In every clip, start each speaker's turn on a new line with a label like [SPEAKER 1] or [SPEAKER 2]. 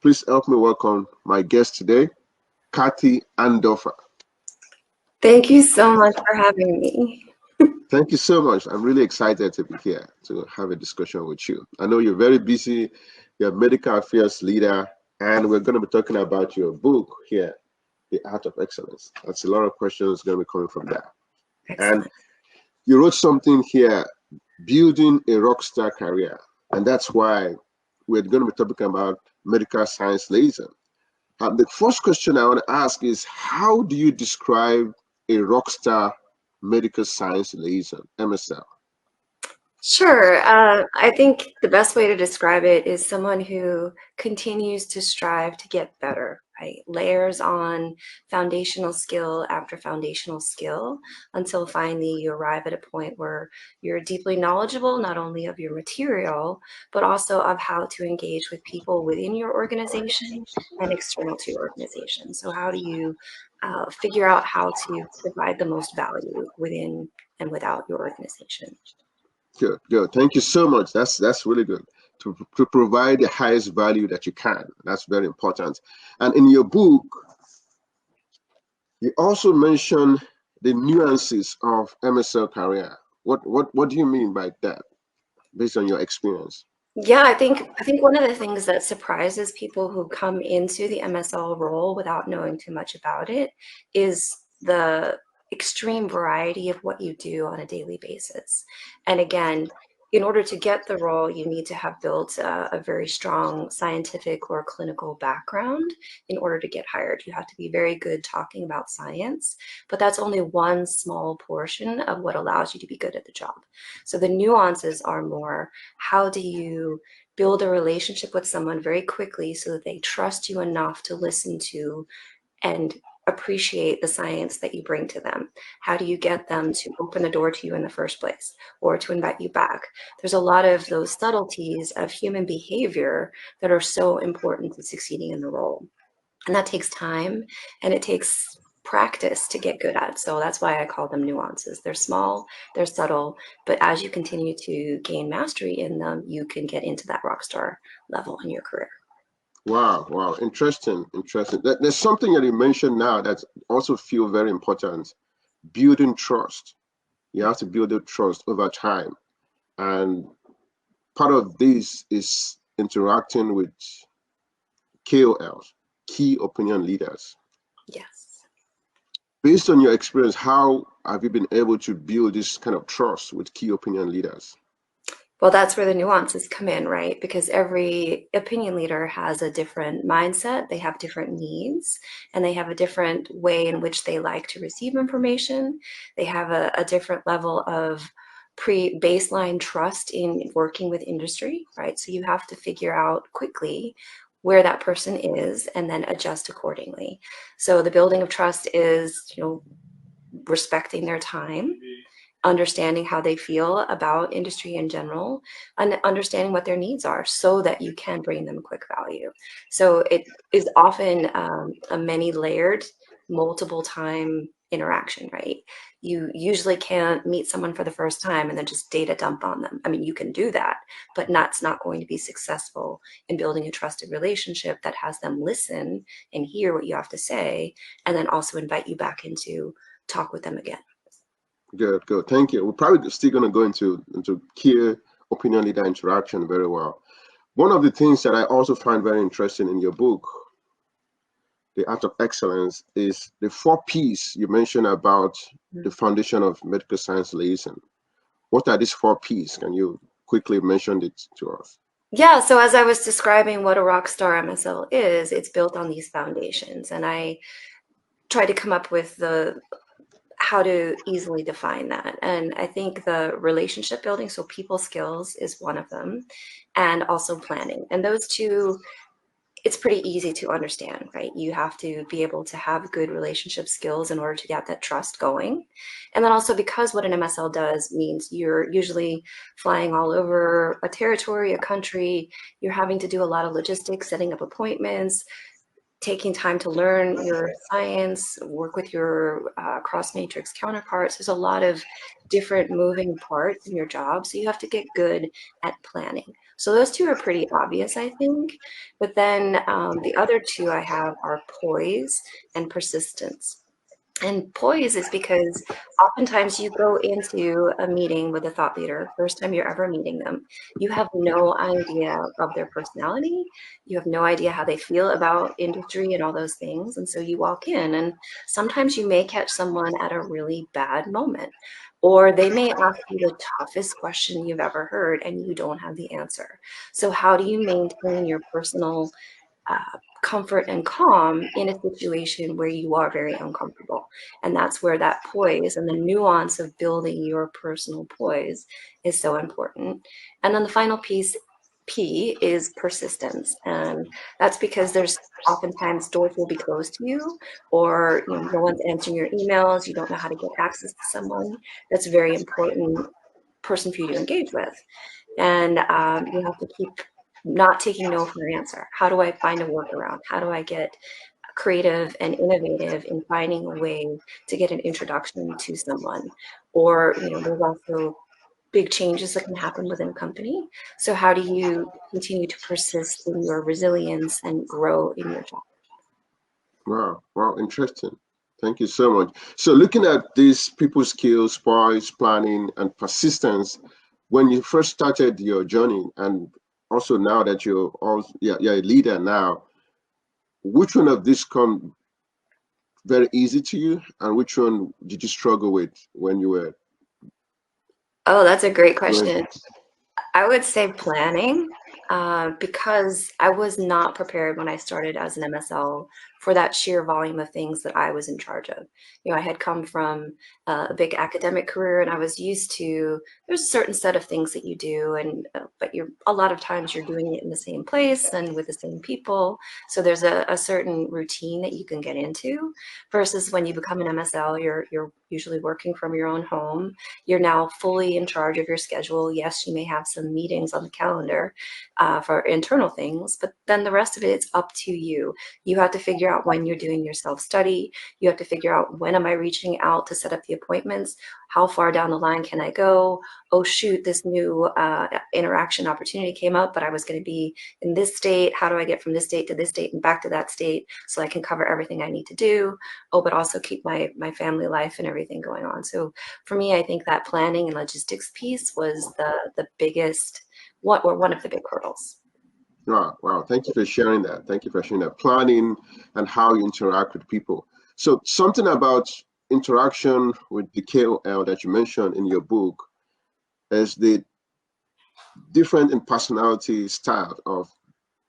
[SPEAKER 1] Please help me welcome my guest today, Cathy Andorfer.
[SPEAKER 2] Thank you so much for having me.
[SPEAKER 1] Thank you so much. I'm really excited to be here to have a discussion with you. I know you're very busy, you're a medical affairs leader, and we're going to be talking about your book here, The Art of Excellence. That's a lot of questions going to be coming from that.
[SPEAKER 2] Excellent.
[SPEAKER 1] And you wrote something here, building a rockstar career. And that's why we're going to be talking about Medical Science Liaison. The first question I want to ask is, how do you describe a rockstar medical science liaison, MSL?
[SPEAKER 2] Sure. I think the best way to describe it is someone who continues to strive to get better, right? Layers on foundational skill after foundational skill until finally you arrive at a point where you're deeply knowledgeable, not only of your material, but also of how to engage with people within your organization and external to your organization. So how do you figure out how to provide the most value within and without your organization?
[SPEAKER 1] Good, good. Thank you so much. That's really good. To provide the highest value that you can. That's very important. And in your book, you also mention the nuances of MSL career. What do you mean by that, based on your experience?
[SPEAKER 2] Yeah, I think one of the things that surprises people who come into the MSL role without knowing too much about it is the extreme variety of what you do on a daily basis. And again, in order to get the role, you need to have built a very strong scientific or clinical background in order to get hired. You have to be very good talking about science, but that's only one small portion of what allows you to be good at the job. So the nuances are more, how do you build a relationship with someone very quickly so that they trust you enough to listen to and appreciate the science that you bring to them? How do you get them to open the door to you in the first place or to invite you back? There's a lot of those subtleties of human behavior that are so important to succeeding in the role. And that takes time and it takes practice to get good at. So that's why I call them nuances. They're small, they're subtle, but as you continue to gain mastery in them, you can get into that rock star level in your career.
[SPEAKER 1] Wow, wow, interesting, interesting. There's something that you mentioned now that also feel very important, building trust. You have to build the trust over time. And part of this is interacting with KOLs, key opinion leaders.
[SPEAKER 2] Yes.
[SPEAKER 1] Based on your experience, how have you been able to build this kind of trust with key opinion leaders?
[SPEAKER 2] Well, that's where the nuances come in, right? Because every opinion leader has a different mindset, they have different needs, and they have a different way in which they like to receive information. They have a different level of pre-baseline trust in working with industry, right? So you have to figure out quickly where that person is and then adjust accordingly. So the building of trust is, respecting their time, understanding how they feel about industry in general, and understanding what their needs are so that you can bring them quick value. So it is often a many layered, multiple time interaction, right? You usually can't meet someone for the first time and then just data dump on them. I mean, you can do that, but that's not going to be successful in building a trusted relationship that has them listen and hear what you have to say, and then also invite you back into talk with them again.
[SPEAKER 1] Good, good. Thank you. We're probably still going to go into key opinion leader interaction very well. One of the things that I also find very interesting in your book, The Art of Excellence, is the 4 Ps you mentioned about the foundation of medical science liaison. What are these 4 Ps? Can you quickly mention it to us?
[SPEAKER 2] Yeah, so as I was describing what a rockstar MSL is, it's built on these foundations. And I try to come up with how to easily define that. And I think the relationship building, so people skills is one of them, and also planning. And those two, it's pretty easy to understand, right? You have to be able to have good relationship skills in order to get that trust going. And then also, because what an MSL does means you're usually flying all over a territory, a country, you're having to do a lot of logistics, setting up appointments, taking time to learn your science, work with your cross-matrix counterparts. There's a lot of different moving parts in your job, so you have to get good at planning. So those two are pretty obvious, I think. But then the other two I have are poise and persistence. And poise is because oftentimes you go into a meeting with a thought leader, first time you're ever meeting them. You have no idea of their personality. You have no idea how they feel about industry and all those things. And so you walk in, and sometimes you may catch someone at a really bad moment, or they may ask you the toughest question you've ever heard and you don't have the answer. So how do you maintain your personal comfort and calm in a situation where you are very uncomfortable? And that's where that poise and the nuance of building your personal poise is so important. And then the final piece, P, is persistence. And that's because there's oftentimes doors will be closed to you, or no one's answering your emails, you don't know how to get access to someone. That's a very important person for you to engage with. And you have to keep not taking no for an answer. How do I find a workaround? How do I get creative and innovative in finding a way to get an introduction to someone? Or, there's also big changes that can happen within a company. So how do you continue to persist in your resilience and grow in your job?
[SPEAKER 1] Wow, interesting. Thank you so much. So looking at these people skills, poise, planning, and persistence, when you first started your journey, and also now that you're a leader now, which one of these come very easy to you, and which one did you struggle with when you were
[SPEAKER 2] Oh, that's a great
[SPEAKER 1] doing?
[SPEAKER 2] question. I would say planning, because I was not prepared when I started as an MSL for that sheer volume of things that I was in charge of. I had come from a big academic career, and I was used to, there's a certain set of things that you do, and but a lot of times you're doing it in the same place and with the same people. So there's a certain routine that you can get into, versus when you become an MSL, you're usually working from your own home. You're now fully in charge of your schedule. Yes, you may have some meetings on the calendar for internal things, but then the rest of it, it's up to you. You have to figure out when you're doing your self-study. You have to figure out, when am I reaching out to set up the appointments? How far down the line can I go? Oh shoot, this new interaction opportunity came up, but I was going to be in this state. How do I get from this state to this state and back to that state so I can cover everything I need to do? Oh, but also keep my family life and everything going on. So for me, I think that planning and logistics piece was the biggest, one of the big hurdles.
[SPEAKER 1] Wow, thank you for sharing that. Thank you for sharing that. Planning and how you interact with people. So something about interaction with the KOL that you mentioned in your book is the different in personality style of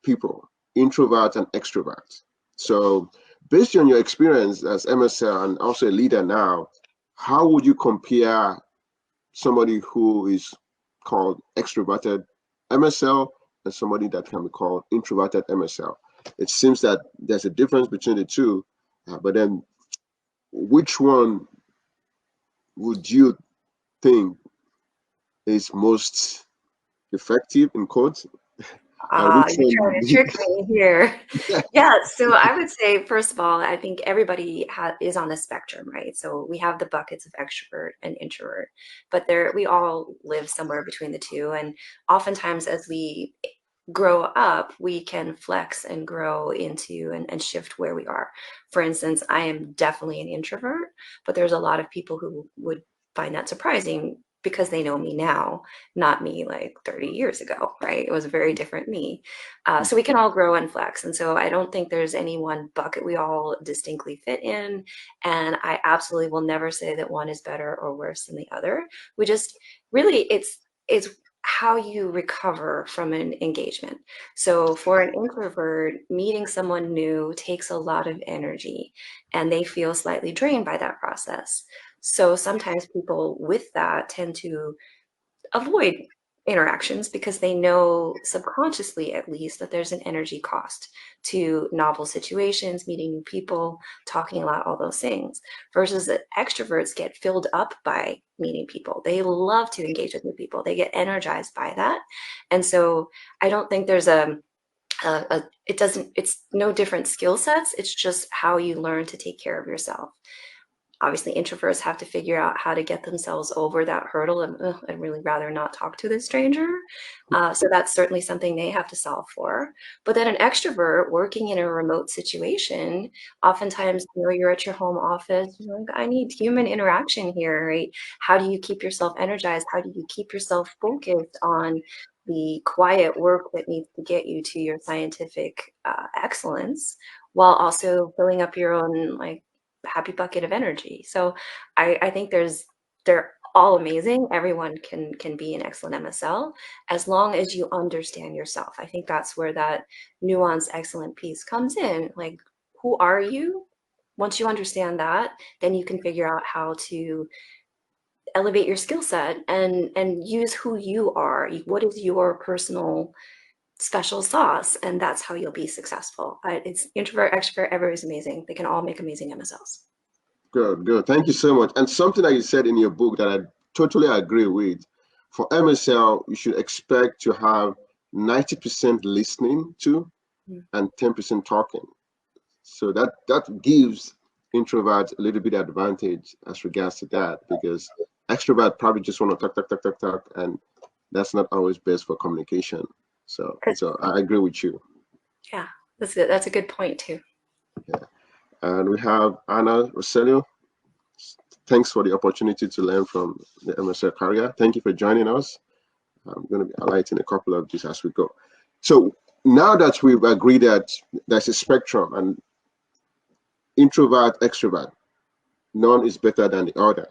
[SPEAKER 1] people, introvert and extrovert. So based on your experience as MSL and also a leader now, how would you compare somebody who is called extroverted MSL and somebody that can be called introverted MSL? It seems that there's a difference between the two, but then which one would you think is most effective in quotes? And which
[SPEAKER 2] You're trying to
[SPEAKER 1] one?
[SPEAKER 2] trick me here. Yeah, so I would say, first of all, I think everybody is on the spectrum, right? So we have the buckets of extrovert and introvert, but we all live somewhere between the two. And oftentimes as we grow up, we can flex and grow into and shift where we are. For instance, I am definitely an introvert, but there's a lot of people who would find that surprising because they know me now, not me like 30 years ago, right? It was a very different me. So we can all grow and flex. And so I don't think there's any one bucket we all distinctly fit in. And I absolutely will never say that one is better or worse than the other. We just really, it's how you recover from an engagement. So for an introvert, meeting someone new takes a lot of energy, and they feel slightly drained by that process. So sometimes people with that tend to avoid interactions because they know, subconsciously at least, that there's an energy cost to novel situations, meeting new people, talking a lot, all those things, versus that extroverts get filled up by meeting people. They love to engage with new people. They get energized by that. And so I don't think there's a it's no different skill sets. It's just how you learn to take care of yourself. Obviously, introverts have to figure out how to get themselves over that hurdle and I'd really rather not talk to this stranger. So that's certainly something they have to solve for. But then an extrovert working in a remote situation, oftentimes, you're at your home office, you're like, I need human interaction here, right? How do you keep yourself energized? How do you keep yourself focused on the quiet work that needs to get you to your scientific excellence, while also filling up your own happy bucket of energy? So I think they're all amazing. Everyone can be an excellent MSL as long as you understand yourself. I think that's where that nuanced excellent piece comes in. Like, who are you? Once you understand that, then you can figure out how to elevate your skill set and use who you are. What is your personal special sauce? And that's how you'll be successful. It's introvert, extrovert, everybody's amazing. They can all make amazing MSLs.
[SPEAKER 1] Good, good. Thank you so much. And something that you said in your book that I totally agree with. For MSL, you should expect to have 90% listening to and 10% talking. So that gives introverts a little bit of advantage as regards to that, because extrovert probably just want to talk, and that's not always best for communication. So I agree with you.
[SPEAKER 2] Yeah, that's a good point too.
[SPEAKER 1] Yeah. And we have Anna Roselio. Thanks for the opportunity to learn from the MSL career. Thank you for joining us. I'm going to be highlighting a couple of these as we go. So now that we've agreed that there's a spectrum and introvert, extrovert, none is better than the other.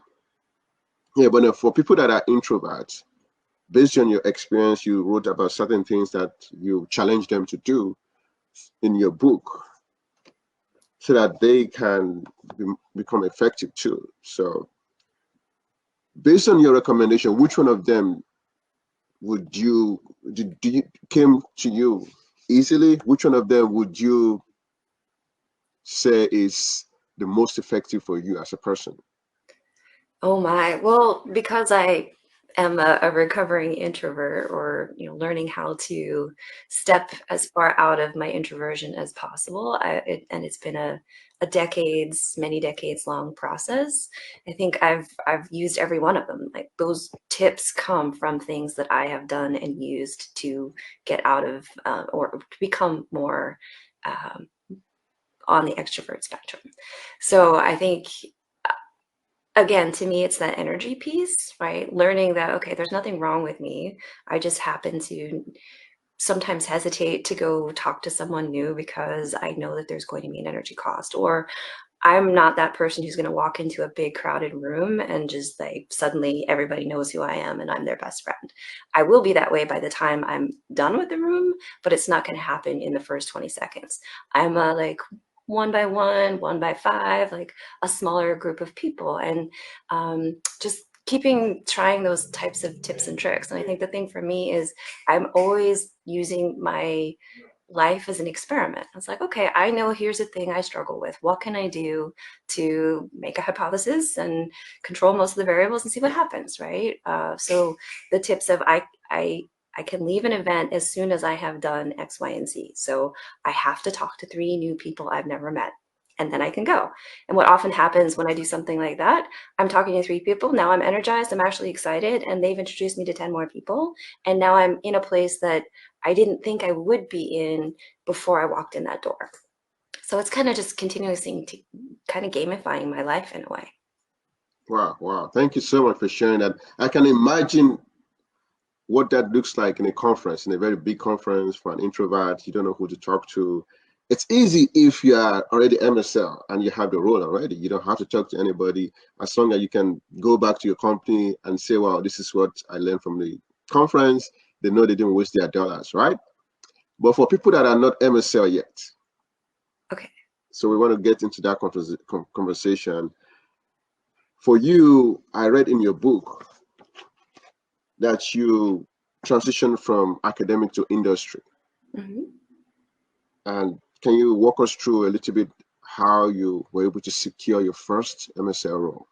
[SPEAKER 1] Yeah, but for people that are introverts, based on your experience, you wrote about certain things that you challenge them to do in your book so that they can become effective too. So based on your recommendation, which one of them would you came to you easily? Which one of them would you say is the most effective for you as a person?
[SPEAKER 2] Oh my, well, because I am a recovering introvert, or learning how to step as far out of my introversion as possible, and it's been a many decades long process. I think I've used every one of them. Like, those tips come from things that I have done and used to get out of or to become more on the extrovert spectrum. So I think, again, to me, it's that energy piece, right? Learning that, okay, there's nothing wrong with me. I just happen to sometimes hesitate to go talk to someone new because I know that there's going to be an energy cost, or I'm not that person who's going to walk into a big crowded room and just suddenly everybody knows who I am and I'm their best friend. I will be that way by the time I'm done with the room, but it's not going to happen in the first 20 seconds. I'm one by one, one by five, like a smaller group of people, and just trying those types of tips and tricks. And I think the thing for me is I'm always using my life as an experiment. It's like, okay, I know here's a thing I struggle with. What can I do to make a hypothesis and control most of the variables and see what happens, right? So the tips of I can leave an event as soon as I have done X, Y, and Z. So I have to talk to 3 new people I've never met, and then I can go. And what often happens when I do something like that, I'm talking to 3 people. Now I'm energized, I'm actually excited, and they've introduced me to 10 more people. And now I'm in a place that I didn't think I would be in before I walked in that door. So it's kind of just continuously kind of gamifying my life in a way.
[SPEAKER 1] Wow, wow. Thank you so much for sharing that. I can imagine what that looks like in a conference, in a very big conference for an introvert. You don't know who to talk to. It's easy if you are already MSL and you have the role already. You don't have to talk to anybody, as long as you can go back to your company and say, wow, this is what I learned from the conference. They know they didn't waste their dollars, right? But for people that are not MSL yet,
[SPEAKER 2] okay,
[SPEAKER 1] so we want to get into that conversation. For you, I read in your book that you transitioned from academic to industry.
[SPEAKER 2] mm-hmm.
[SPEAKER 1] And can you walk us through a little bit how you were able to secure your first MSL role?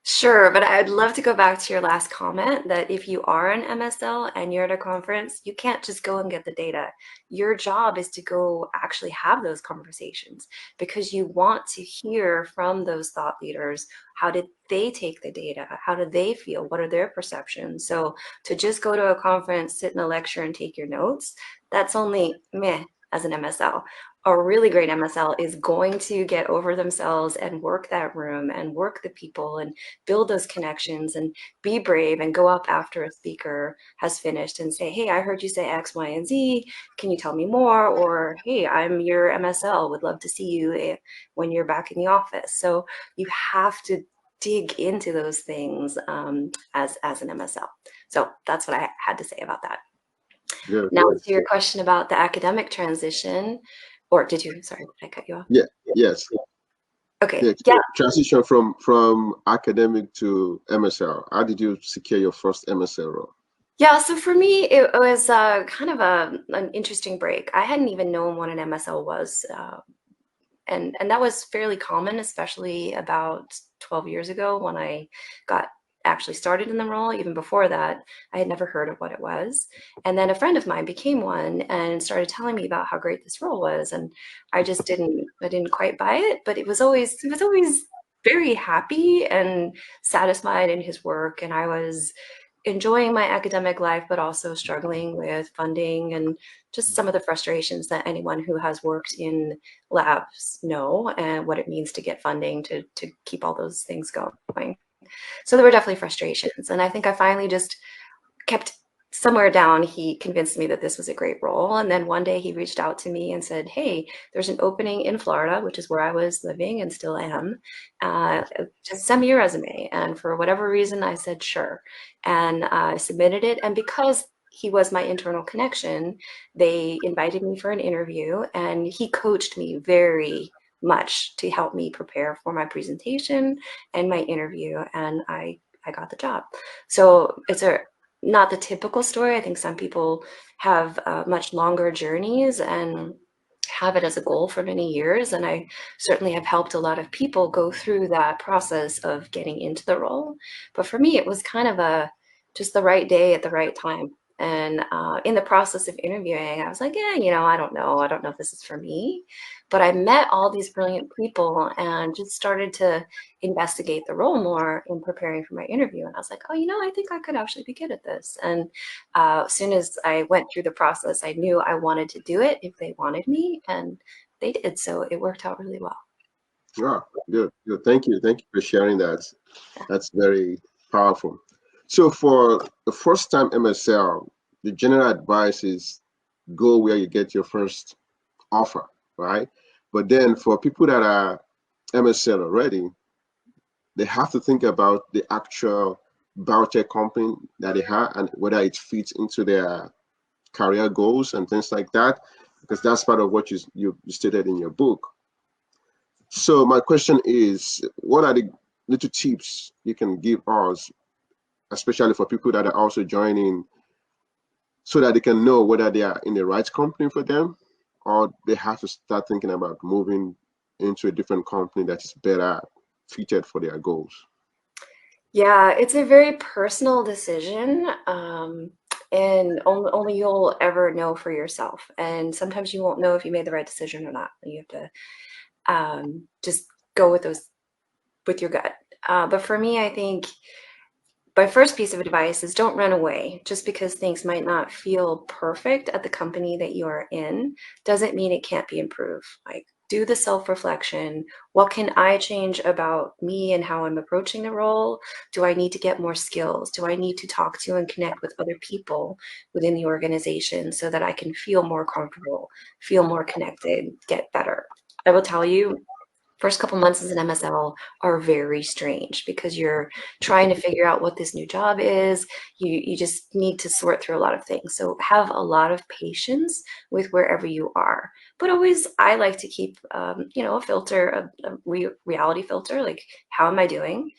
[SPEAKER 2] Sure, but I'd love to go back to your last comment that if you are an MSL and you're at a conference, you can't just go and get the data. Your job is to go actually have those conversations because you want to hear from those thought leaders. How did they take the data? How do they feel? What are their perceptions? So to just go to a conference, sit in a lecture and take your notes, that's only meh as an MSL. A really great MSL is going to get over themselves and work that room and work the people and build those connections and be brave and go up after a speaker has finished and say, hey, I heard you say X, Y, and Z. Can you tell me more? Or, hey, I'm your MSL. Would love to see you when you're back in the office. So you have to dig into those things as an MSL. So that's what I had to say about that.
[SPEAKER 1] Good,
[SPEAKER 2] Now
[SPEAKER 1] good.
[SPEAKER 2] to your question about the academic transition, or did you, sorry, did I cut you off?
[SPEAKER 1] Yeah, yes.
[SPEAKER 2] Okay,
[SPEAKER 1] Yeah,
[SPEAKER 2] yeah.
[SPEAKER 1] transition from academic to MSL. How did you secure your first MSL role?
[SPEAKER 2] Yeah, so for me, it was kind of an interesting break. I hadn't even known what an MSL was, and that was fairly common, especially about 12 years ago when I got actually started in the role. Even before that, I had never heard of what it was. And then a friend of mine became one and started telling me about how great this role was, and I didn't quite buy it, but he was always very happy and satisfied in his work, and I was enjoying my academic life, but also struggling with funding and just some of the frustrations that anyone who has worked in labs know, and what it means to get funding to keep all those things going. So there were definitely frustrations. And I think I finally just kept somewhere down. He convinced me that this was a great role. And then one day he reached out to me and said, hey, there's an opening in Florida, which is where I was living and still am. Just send me your resume. And for whatever reason, I said, sure. And I submitted it. And because he was my internal connection, they invited me for an interview, and he coached me very much to help me prepare for my presentation and my interview. And I got the job. So it's not the typical story. I think some people have much longer journeys and have it as a goal for many years. And I certainly have helped a lot of people go through that process of getting into the role. But for me, it was kind of just the right day at the right time. And in the process of interviewing, I was like, yeah, I don't know. I don't know if this is for me. But I met all these brilliant people and just started to investigate the role more in preparing for my interview. And I was like, oh, I think I could actually be good at this. And as soon as I went through the process, I knew I wanted to do it if they wanted me, and they did. So it worked out really well.
[SPEAKER 1] Ah, good, good. Thank you. Thank you for sharing that. That's very powerful. So for the first time MSL, the general advice is go where you get your first offer, right? But then for people that are MSL already, they have to think about the actual biotech company that they have and whether it fits into their career goals and things like that, because that's part of what you stated in your book. So my question is, what are the little tips you can give us, especially for people that are also joining, so that they can know whether they are in the right company for them, or they have to start thinking about moving into a different company that is better fitted for their goals?
[SPEAKER 2] Yeah, it's a very personal decision, and only you'll ever know for yourself. And sometimes you won't know if you made the right decision or not. You have to just go with your gut. But for me, I think my first piece of advice is don't run away. Just because things might not feel perfect at the company that you are in doesn't mean it can't be improved. Like, do the self-reflection. What can I change about me and how I'm approaching the role? Do I need to get more skills? Do I need to talk to and connect with other people within the organization so that I can feel more comfortable, feel more connected, get better? I will tell you, first couple months as an MSL are very strange because you're trying to figure out what this new job is. You just need to sort through a lot of things. So have a lot of patience with wherever you are. But always, I like to keep, a filter, a reality filter. Like, how am I doing?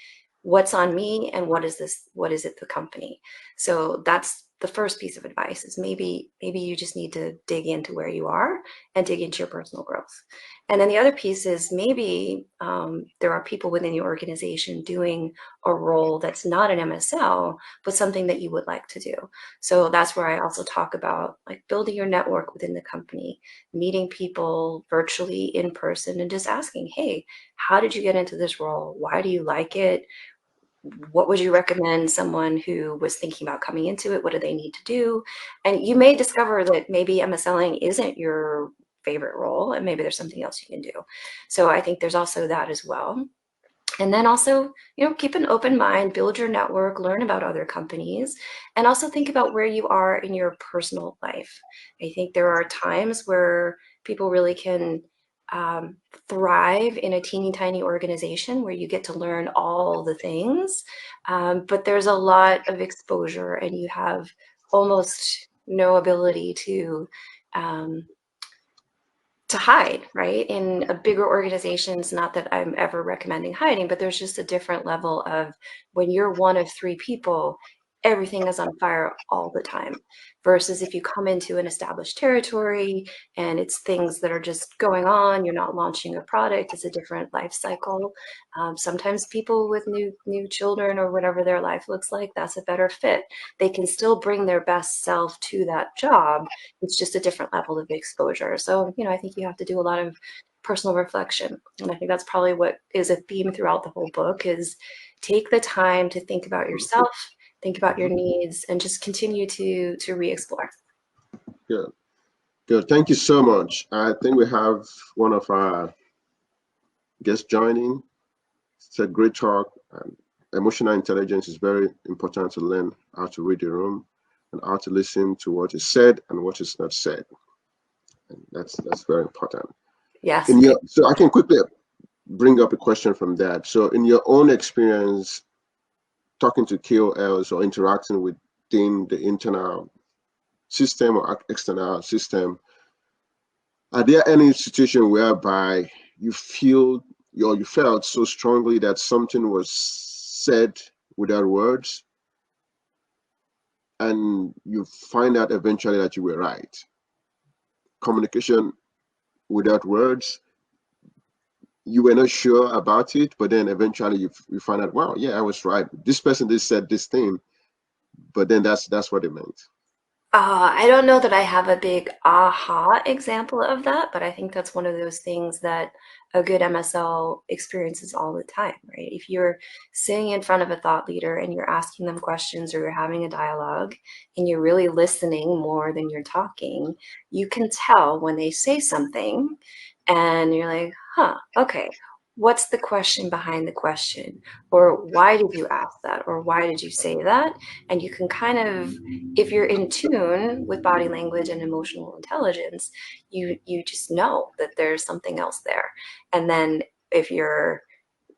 [SPEAKER 2] What's on me, and what is this? What is it? The company. So that's the first piece of advice is maybe you just need to dig into where you are and dig into your personal growth. And then the other piece is maybe there are people within your organization doing a role that's not an MSL, but something that you would like to do. So that's where I also talk about like building your network within the company, meeting people virtually, in person, and just asking, hey, how did you get into this role? Why do you like it? What would you recommend someone who was thinking about coming into it? What do they need to do? And you may discover that maybe MSLing isn't your favorite role, and maybe there's something else you can do. So I think there's also that as well. And then also, keep an open mind, build your network, learn about other companies, and also think about where you are in your personal life. I think there are times where people really can thrive in a teeny tiny organization where you get to learn all the things, but there's a lot of exposure and you have almost no ability to hide, right? In a bigger organizations, not that I'm ever recommending hiding, but there's just a different level of when you're one of 3 people, everything is on fire all the time. Versus if you come into an established territory and it's things that are just going on, you're not launching a product, it's a different life cycle. Sometimes people with new children or whatever their life looks like, that's a better fit. They can still bring their best self to that job. It's just a different level of exposure. So, I think you have to do a lot of personal reflection. And I think that's probably what is a theme throughout the whole book is take the time to think about yourself, think about your needs, and just continue to re-explore.
[SPEAKER 1] Good. Good. Thank you so much. I think we have one of our guests joining. It's a great talk. Emotional intelligence is very important to learn how to read the room and how to listen to what is said and what is not said. And that's very important.
[SPEAKER 2] Yes.
[SPEAKER 1] So I can quickly bring up a question from that. So in your own experience, talking to KOLs or interacting within the internal system or external system, are there any situation whereby you felt so strongly that something was said without words and you find out eventually that you were right? Communication without words, you were not sure about it, but then eventually you find out, wow, yeah, I was right. This person just said this thing, but then that's what it meant.
[SPEAKER 2] I don't know that I have a big aha example of that, but I think that's one of those things that a good MSL experiences all the time, right? If you're sitting in front of a thought leader and you're asking them questions or you're having a dialogue and you're really listening more than you're talking, you can tell when they say something and you're like, huh, okay, what's the question behind the question? Or why did you ask that? Or why did you say that? And you can kind of, if you're in tune with body language and emotional intelligence, you just know that there's something else there. And then if you're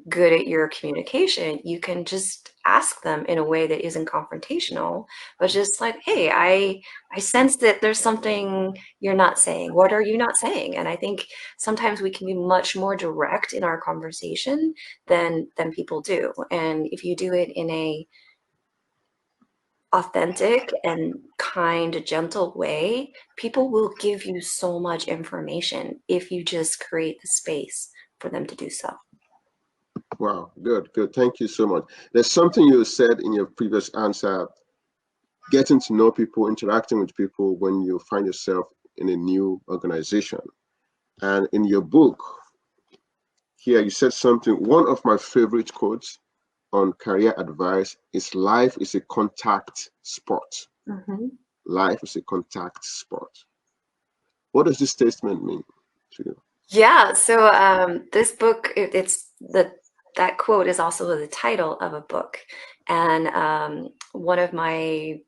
[SPEAKER 2] good at your communication, you can just ask them in a way that isn't confrontational, but just like, hey, I sense that there's something you're not saying. What are you not saying? And I think sometimes we can be much more direct in our conversation than people do. And if you do it in a authentic and kind, gentle way, people will give you so much information if you just create the space for them to do so.
[SPEAKER 1] Wow, good. Thank you so much. There's something you said in your previous answer, getting to know people, interacting with people when you find yourself in a new organization. And in your book, here you said something, one of my favorite quotes on career advice is life is a contact sport.
[SPEAKER 2] Mm-hmm.
[SPEAKER 1] Life is a contact sport. What does this statement mean to you?
[SPEAKER 2] Yeah, so this book, that quote is also the title of a book. And one of my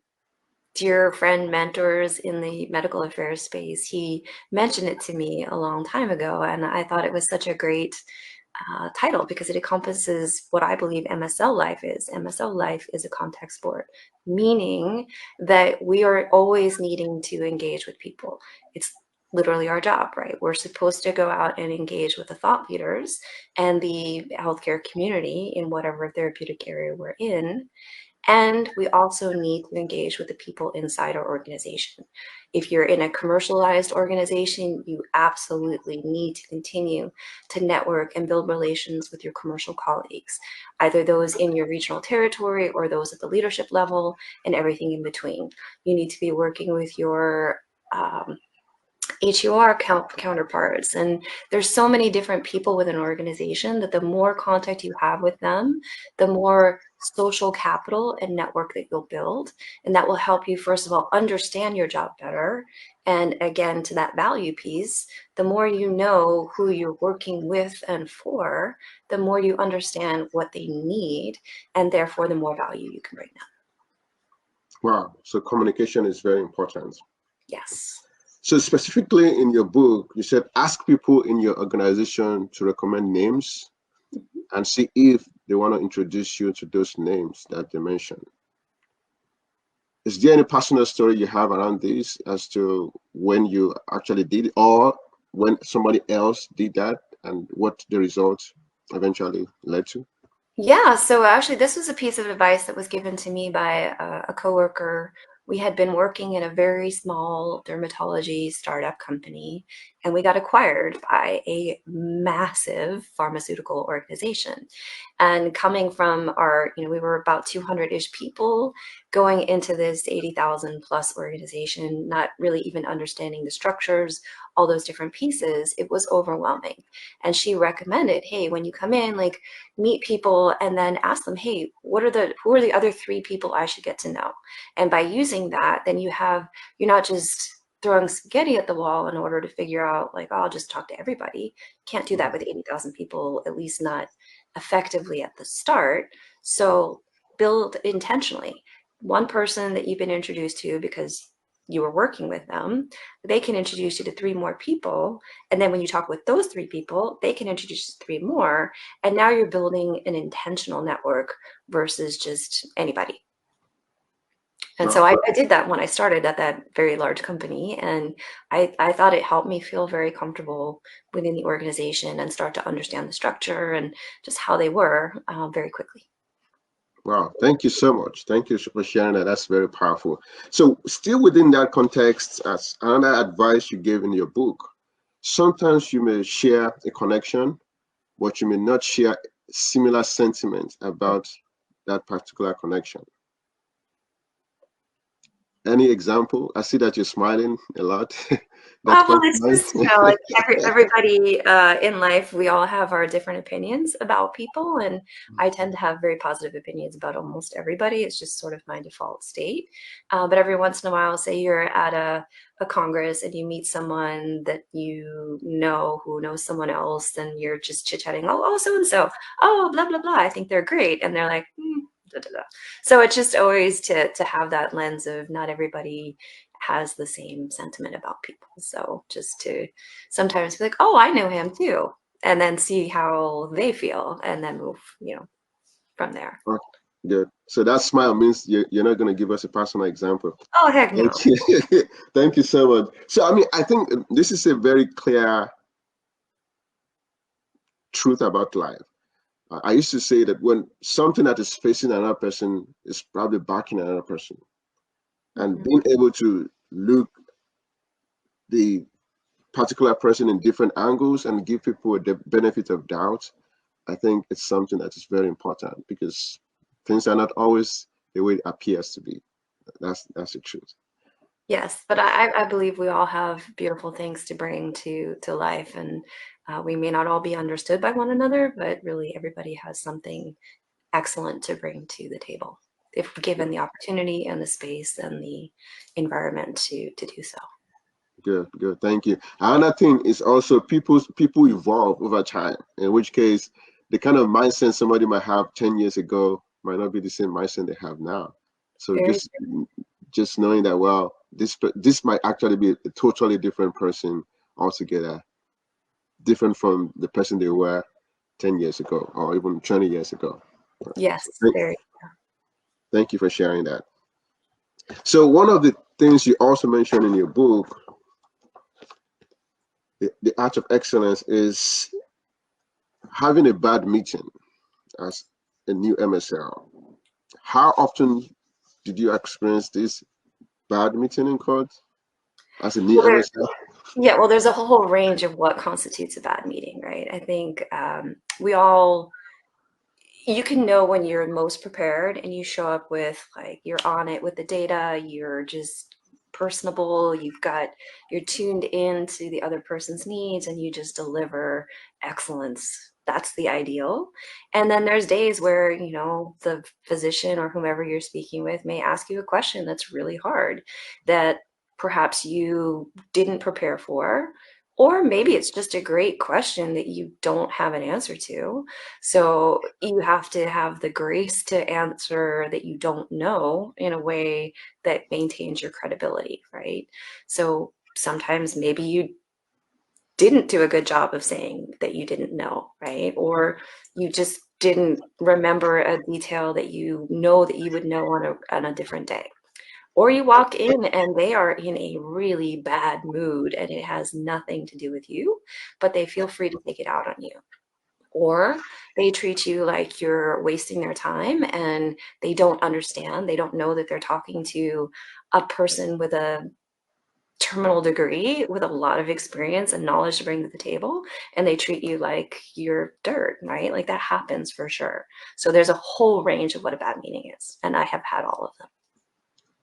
[SPEAKER 2] dear friend mentors in the medical affairs space, he mentioned it to me a long time ago, and I thought it was such a great title because it encompasses what I believe MSL life is. MSL life is a contact sport, meaning that we are always needing to engage with people. It's literally our job, right? We're supposed to go out and engage with the thought leaders and the healthcare community in whatever therapeutic area we're in. And we also need to engage with the people inside our organization. If you're in a commercialized organization, you absolutely need to continue to network and build relations with your commercial colleagues, either those in your regional territory or those at the leadership level and everything in between. You need to be working with your HUR counterparts. And there's so many different people within an organization that the more contact you have with them, the more social capital and network that you'll build. And that will help you, first of all, understand your job better. And again, to that value piece, the more you know who you're working with and for, the more you understand what they need, and therefore the more value you can bring them.
[SPEAKER 1] Wow. So communication is very important.
[SPEAKER 2] Yes.
[SPEAKER 1] So specifically in your book, you said ask people in your organization to recommend names and see if they want to introduce you to those names that they mentioned. Is there any personal story you have around this as to when you actually did it, or when somebody else did that, and what the results eventually led to?
[SPEAKER 2] Yeah, so actually this was a piece of advice that was given to me by a coworker. We had been working in a very small dermatology startup company, and we got acquired by a massive pharmaceutical organization. And coming from our, we were about 200-ish people going into this 80,000 plus organization, not really even understanding the structures, all those different pieces, it was overwhelming. And she recommended, hey, when you come in, like, meet people and then ask them, hey, who are the other 3 people I should get to know? And by using that, then you're not just throwing spaghetti at the wall in order to figure out, like, oh, I'll just talk to everybody. Can't do that with 80,000 people, at least not effectively at the start. So build intentionally. One person that you've been introduced to because you were working with them, they can introduce you to 3 more people. And then when you talk with those 3 people, they can introduce you to 3 more. And now you're building an intentional network versus just anybody. And so I did that when I started at that very large company. And I thought it helped me feel very comfortable within the organization and start to understand the structure and just how they were very quickly.
[SPEAKER 1] Wow, thank you so much. Thank you for sharing that. That's very powerful. So still within that context, as another advice you gave in your book, sometimes you may share a connection, but you may not share similar sentiments about that particular connection. Any example? I see that you're smiling a lot. That
[SPEAKER 2] Well,
[SPEAKER 1] comes
[SPEAKER 2] it's
[SPEAKER 1] to mind.
[SPEAKER 2] just, like everybody in life, we all have our different opinions about people, and I tend to have very positive opinions about almost everybody. It's just sort of my default state. But every once in a while, say you're at a congress and you meet someone that you know who knows someone else, and you're just chit-chatting, oh, so-and-so, oh, blah, blah, blah, I think they're great. And they're like, da, da, da. So it's just always to have that lens of not everybody has the same sentiment about people. So just to sometimes be like, oh, I know him too, and then see how they feel and then move, from there.
[SPEAKER 1] Okay, good. So that smile means you're not going to give us a personal example.
[SPEAKER 2] Oh, heck no.
[SPEAKER 1] Thank you. Thank you so much. So, I mean, I think this is a very clear truth about life. I used to say that when something that is facing another person is probably backing another person, and being able to look the particular person in different angles and give people the benefit of doubt, I think it's something that is very important, because things are not always the way it appears to be. That's the truth.
[SPEAKER 2] Yes, but I believe we all have beautiful things to bring to life, and we may not all be understood by one another, but really everybody has something excellent to bring to the table if given the opportunity and the space and the environment to do so.
[SPEAKER 1] Good, good. Thank you. Another thing is also people evolve over time, in which case the kind of mindset somebody might have 10 years ago might not be the same mindset they have now. So
[SPEAKER 2] Very
[SPEAKER 1] just knowing that, well, this might actually be a totally different person altogether, different from the person they were 10 years ago or even 20 years ago.
[SPEAKER 2] Yes,
[SPEAKER 1] So
[SPEAKER 2] very.
[SPEAKER 1] thank you for sharing that. So one of the things you also mentioned in your book, the art of excellence, is having a bad meeting as a new MSL. how often did you experience this bad meeting in court as a new
[SPEAKER 2] Well,
[SPEAKER 1] MSL?
[SPEAKER 2] yeah, well, there's a whole range of what constitutes a bad meeting, right? I think you can know when you're most prepared and you show up with like, you're on it with the data, you're just personable, you're tuned in to the other person's needs and you just deliver excellence. That's the ideal. And then there's days where, the physician or whomever you're speaking with may ask you a question that's really hard that perhaps you didn't prepare for, or maybe it's just a great question that you don't have an answer to. So you have to have the grace to answer that you don't know in a way that maintains your credibility, right? So sometimes maybe you didn't do a good job of saying that you didn't know, right? Or you just didn't remember a detail that you know that you would know on a different day. Or you walk in and they are in a really bad mood and it has nothing to do with you, but they feel free to take it out on you. Or they treat you like you're wasting their time and they don't understand. They don't know that they're talking to a person with a terminal degree with a lot of experience and knowledge to bring to the table, and they treat you like you're dirt, right? Like that happens for sure. So there's a whole range of what a bad meeting is, and I have had all of them.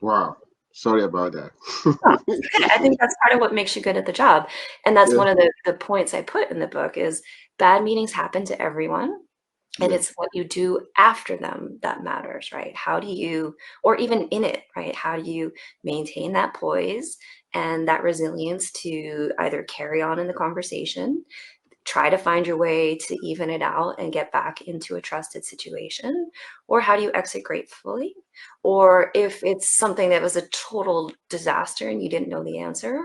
[SPEAKER 1] Wow. Sorry about that.
[SPEAKER 2] Oh, I think that's part of what makes you good at the job. And that's
[SPEAKER 1] Yeah.
[SPEAKER 2] one of the points I put in the book is bad meetings happen to everyone. And
[SPEAKER 1] Yeah.
[SPEAKER 2] it's what you do after them that matters, right? How do you, or even in it, right? How do you maintain that poise and that resilience to either carry on in the conversation, try to find your way to even it out and get back into a trusted situation? Or how do you exit gracefully? Or if it's something that was a total disaster and you didn't know the answer,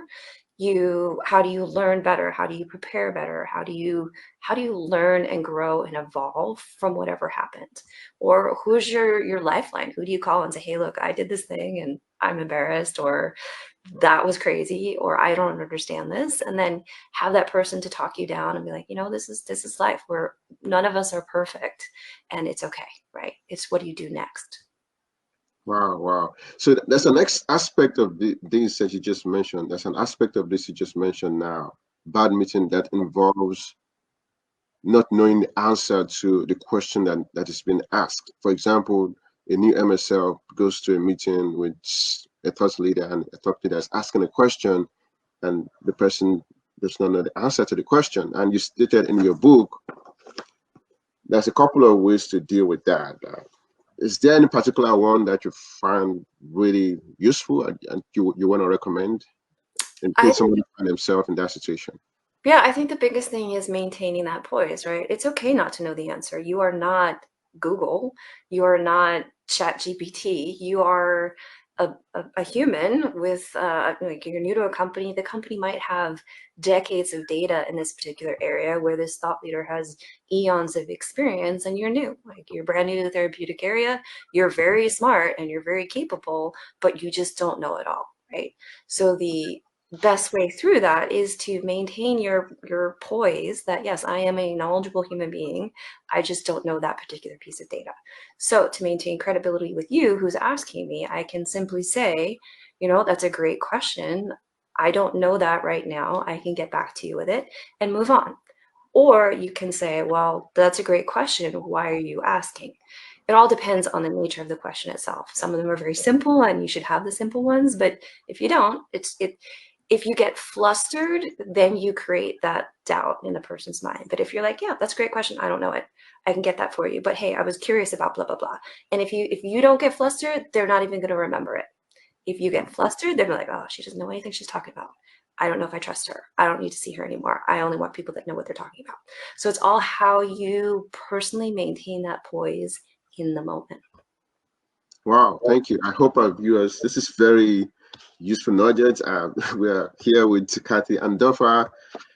[SPEAKER 2] how do you learn better? How do you prepare better? How do you learn and grow and evolve from whatever happened? Or who's your lifeline? Who do you call and say, hey, look, I did this thing and I'm embarrassed, or that was crazy, or I don't understand this. And then have that person to talk you down and be like, this is life. Where none of us are perfect and it's okay, right? It's what do you do next?
[SPEAKER 1] Wow, wow. So that's the next aspect of these that you just mentioned. That's an aspect of this you just mentioned now. Bad meeting that involves not knowing the answer to the question that is being asked. For example, a new MSL goes to a meeting with a thought leader, and a thought leader is asking a question, and the person does not know the answer to the question. And you stated in your book, there's a couple of ways to deal with that. Is there any particular one that you find really useful and you want to recommend in
[SPEAKER 2] I
[SPEAKER 1] case
[SPEAKER 2] think,
[SPEAKER 1] somebody find themselves in that situation?
[SPEAKER 2] yeah, I think the biggest thing is maintaining that poise, right? It's okay not to know the answer. You are not Google. You are not Chat GPT. You are a human with, like, you're new to a company. The company might have decades of data in this particular area where this thought leader has eons of experience and you're new. Like, you're brand new to the therapeutic area. You're very smart and you're very capable, but you just don't know it all, right? So the best way through that is to maintain your poise that, yes, I am a knowledgeable human being. I just don't know that particular piece of data. So to maintain credibility with you who's asking me, I can simply say, that's a great question. I don't know that right now. I can get back to you with it and move on. Or you can say, well, that's a great question. Why are you asking? It all depends on the nature of the question itself. Some of them are very simple and you should have the simple ones, but if you don't, if you get flustered, then you create that doubt in the person's mind. But if you're like, yeah, that's a great question, I don't know it, I can get that for you, but hey, I was curious about blah blah blah. And if you don't get flustered, they're not even going to remember it. If you get flustered, they're like, oh, she doesn't know anything she's talking about. I don't know if I trust her. I don't need to see her anymore. I only want people that know what they're talking about. So it's all how you personally maintain that poise in the moment.
[SPEAKER 1] Wow, thank you. I hope our viewers, this is very useful knowledge. We are here with Cathy Andorfer,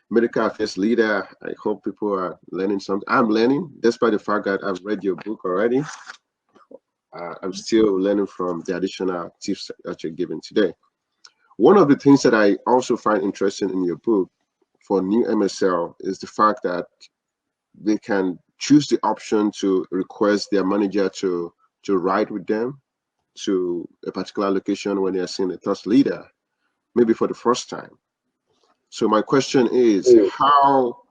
[SPEAKER 1] medical affairs leader. I hope people are learning something. I'm learning, despite the fact that I've read your book already. I'm still learning from the additional tips that you're giving today. One of the things that I also find interesting in your book for new MSL is the fact that they can choose the option to request their manager to to ride with them to a particular location when they are seeing a thought leader, maybe for the first time. So my question is, how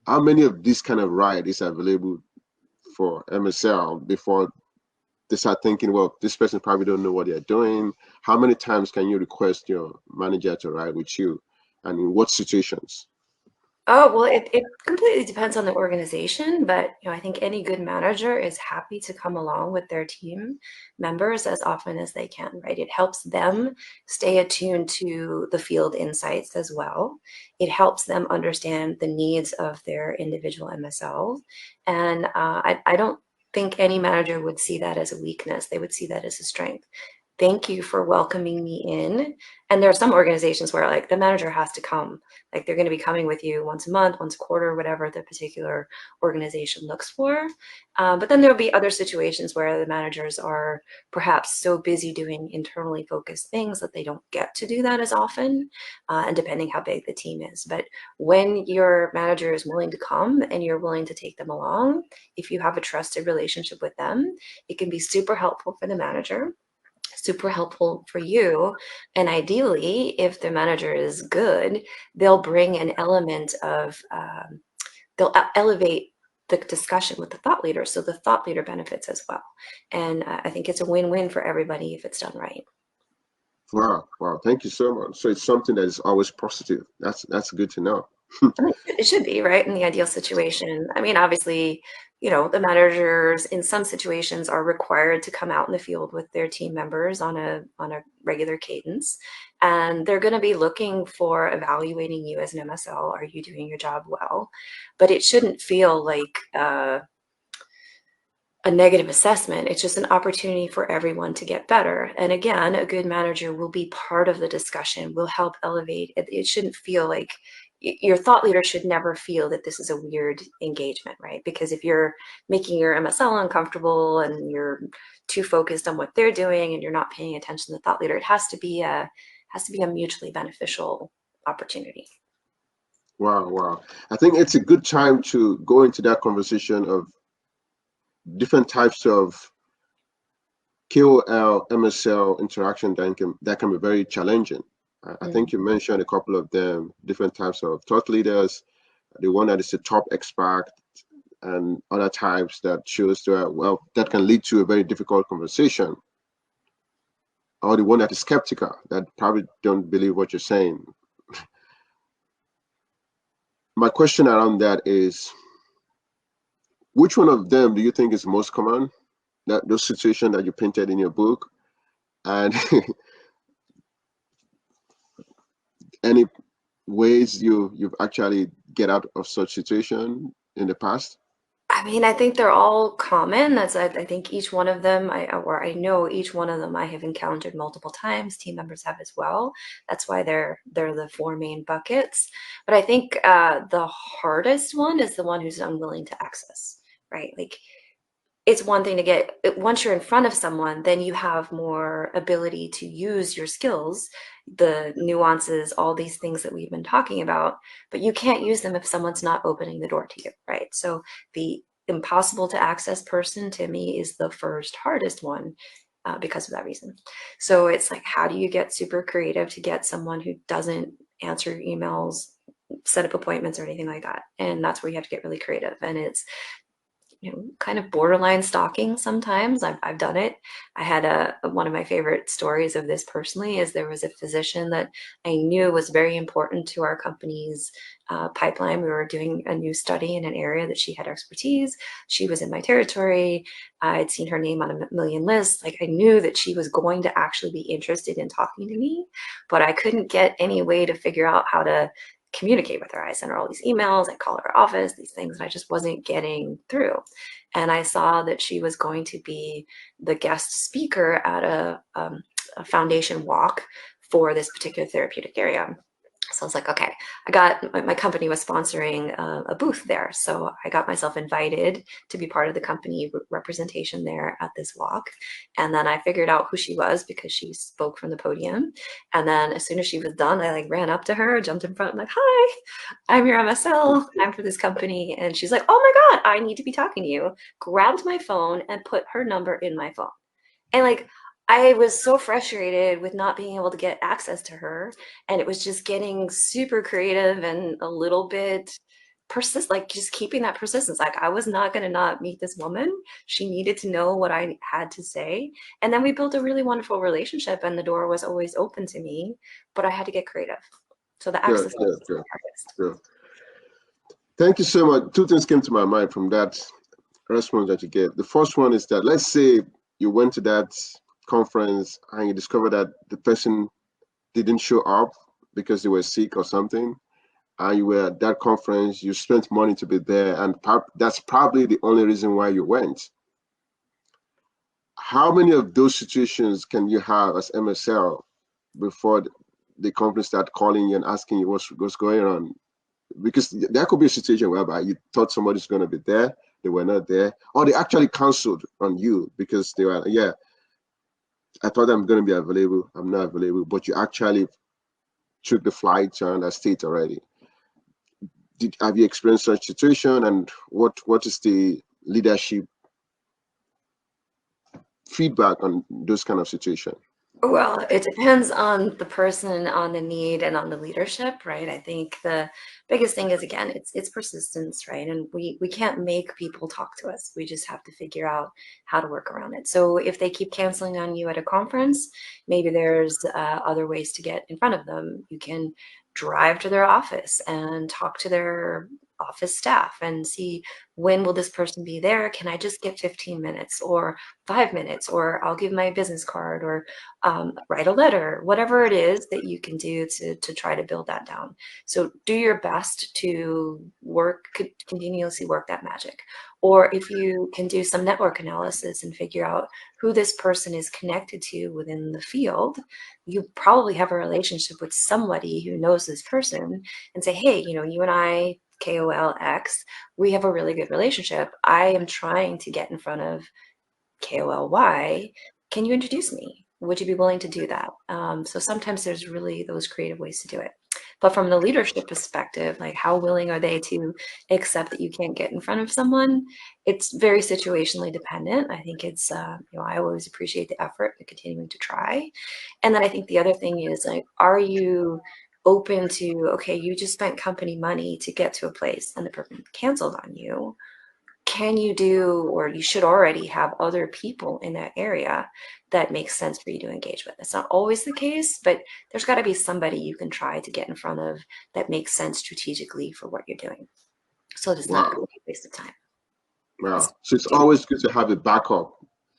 [SPEAKER 1] many of these kind of ride is available for MSL before they start thinking, well, this person probably don't know what they're doing? How many times can you request your manager to ride with you, and in what situations?
[SPEAKER 2] Oh, well, it completely depends on the organization, but I think any good manager is happy to come along with their team members as often as they can, right? It helps them stay attuned to the field insights as well. It helps them understand the needs of their individual MSL. And I don't think any manager would see that as a weakness. They would see that as a strength. Thank you for welcoming me in. And there are some organizations where like the manager has to come, like they're going to be coming with you once a month, once a quarter, whatever the particular organization looks for. But then there'll be other situations where the managers are perhaps so busy doing internally focused things that they don't get to do that as often, and depending how big the team is. But when your manager is willing to come and you're willing to take them along, if you have a trusted relationship with them, it can be super helpful for the manager, super helpful for you. And ideally, if the manager is good, they'll bring an element of, they'll elevate the discussion with the thought leader. So the thought leader benefits as well. And I think it's a win-win for everybody if it's done right.
[SPEAKER 1] Wow, wow, thank you so much. So it's something that is always positive. That's good to know.
[SPEAKER 2] It should be, right, in the ideal situation. I mean, obviously, the managers in some situations are required to come out in the field with their team members on a regular cadence, and they're going to be looking for evaluating you as an MSL. Are you doing your job well? But it shouldn't feel like a negative assessment. It's just an opportunity for everyone to get better. And again, a good manager will be part of the discussion, will help elevate. It shouldn't feel like your thought leader should never feel that this is a weird engagement, right? Because if you're making your MSL uncomfortable and you're too focused on what they're doing and you're not paying attention to the thought leader, it has to be a mutually beneficial opportunity.
[SPEAKER 1] Wow, wow. I think it's a good time to go into that conversation of different types of KOL, MSL interaction that can be very challenging. I think you mentioned a couple of them, different types of thought leaders, the one that is a top expert, and other types that shows that can lead to a very difficult conversation, or the one that is skeptical, that probably don't believe what you're saying. My question around that is, which one of them do you think is most common? That those situations that you painted in your book, and any ways you've actually get out of such situation in the past?
[SPEAKER 2] I mean, I think they're all common. I think each one of them, I know each one of them I have encountered multiple times. Team members have as well. That's why they're the four main buckets. But I think the hardest one is the one who's unwilling to access, right? Like, it's one thing to get, once you're in front of someone, then you have more ability to use your skills, the nuances, all these things that we've been talking about, but you can't use them if someone's not opening the door to you, right? So the impossible to access person to me is the first hardest one because of that reason. So it's like, how do you get super creative to get someone who doesn't answer your emails, set up appointments or anything like that? And that's where you have to get really creative. And it's kind of borderline stalking sometimes. I've done it. I had one of my favorite stories of this personally is there was a physician that I knew was very important to our company's pipeline. We were doing a new study in an area that she had expertise. She was in my territory. I'd seen her name on a million lists. Like, I knew that she was going to actually be interested in talking to me, but I couldn't get any way to figure out how to communicate with her. I sent her all these emails, I called her office, these things, and I just wasn't getting through. And I saw that she was going to be the guest speaker at a foundation walk for this particular therapeutic area. So I was like, okay, I got, my company was sponsoring a booth there. So I got myself invited to be part of the company representation there at this walk. And then I figured out who she was because she spoke from the podium. And then as soon as she was done, I like ran up to her, jumped in front, I'm like, hi, I'm your MSL, I'm for this company. And she's like, oh my God, I need to be talking to you. Grabbed my phone and put her number in my phone. And like, I was so frustrated with not being able to get access to her. And it was just getting super creative and a little bit like just keeping that persistence. Like I was not going to not meet this woman. She needed to know what I had to say. And then we built a really wonderful relationship and the door was always open to me, but I had to get creative. So the access was the hardest.
[SPEAKER 1] Good. Thank you so much. Two things came to my mind from that response that you gave. The first one is that, let's say you went to that conference and you discovered that the person didn't show up because they were sick or something, and you were at that conference, you spent money to be there, and that's probably the only reason why you went. How many of those situations can you have as MSL before the company start calling you and asking you what's going on? Because there could be a situation whereby you thought somebody's going to be there, they were not there, or they actually canceled on you because they were, yeah, I thought I'm going to be available, I'm not available, but you actually took the flight to another state already. Have you experienced such situation, and what is the leadership feedback on those kind of situation?
[SPEAKER 2] Well, it depends on the person, on the need, and on the leadership, right? I think the biggest thing is, again, it's persistence, right? And we can't make people talk to us. We just have to figure out how to work around it. So if they keep canceling on you at a conference, maybe there's other ways to get in front of them. You can drive to their office and talk to their office staff and see, when will this person be there? Can I just get 15 minutes or 5 minutes, or I'll give my business card, or write a letter, whatever it is that you can do to try to build that down. So do your best to continuously work that magic. Or if you can do some network analysis and figure out who this person is connected to within the field, you probably have a relationship with somebody who knows this person and say, hey, you know, you and I, KOL X, we have a really good relationship. I am trying to get in front of KOL Y. Can you introduce me? Would you be willing to do that? So sometimes there's really those creative ways to do it. But from the leadership perspective, like how willing are they to accept that you can't get in front of someone? It's very situationally dependent. I think it's, you know, I always appreciate the effort and continuing to try. And then I think the other thing is, like, are you open to, okay, you just spent company money to get to a place and the person canceled on you. Can you do, or you should already have other people in that area that makes sense for you to engage with? It's not always the case, but there's got to be somebody you can try to get in front of that makes sense strategically for what you're doing. So it's not going to be a waste of time.
[SPEAKER 1] Wow. So it's always good to have a backup.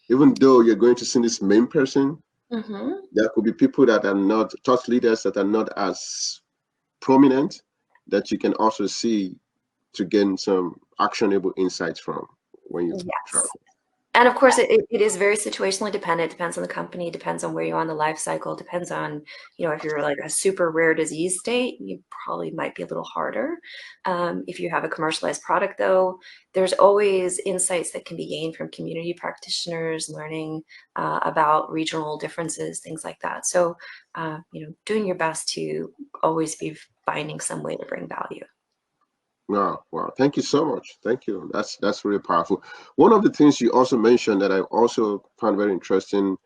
[SPEAKER 1] Even though you're going to see this main person, there could be people that are not, thought leaders that are not as prominent, that you can also see to gain some actionable insights from when you travel.
[SPEAKER 2] And of course, it is very situationally dependent. It depends on the company, depends on where you are in the life cycle, depends on, you know, if you're like a super rare disease state, you probably might be a little harder. If you have a commercialized product, though, there's always insights that can be gained from community practitioners, learning about regional differences, things like that. So, you know, doing your best to always be finding some way to bring value.
[SPEAKER 1] Wow, wow. Thank you so much. Thank you. That's really powerful. One of the things you also mentioned that I also found very interesting,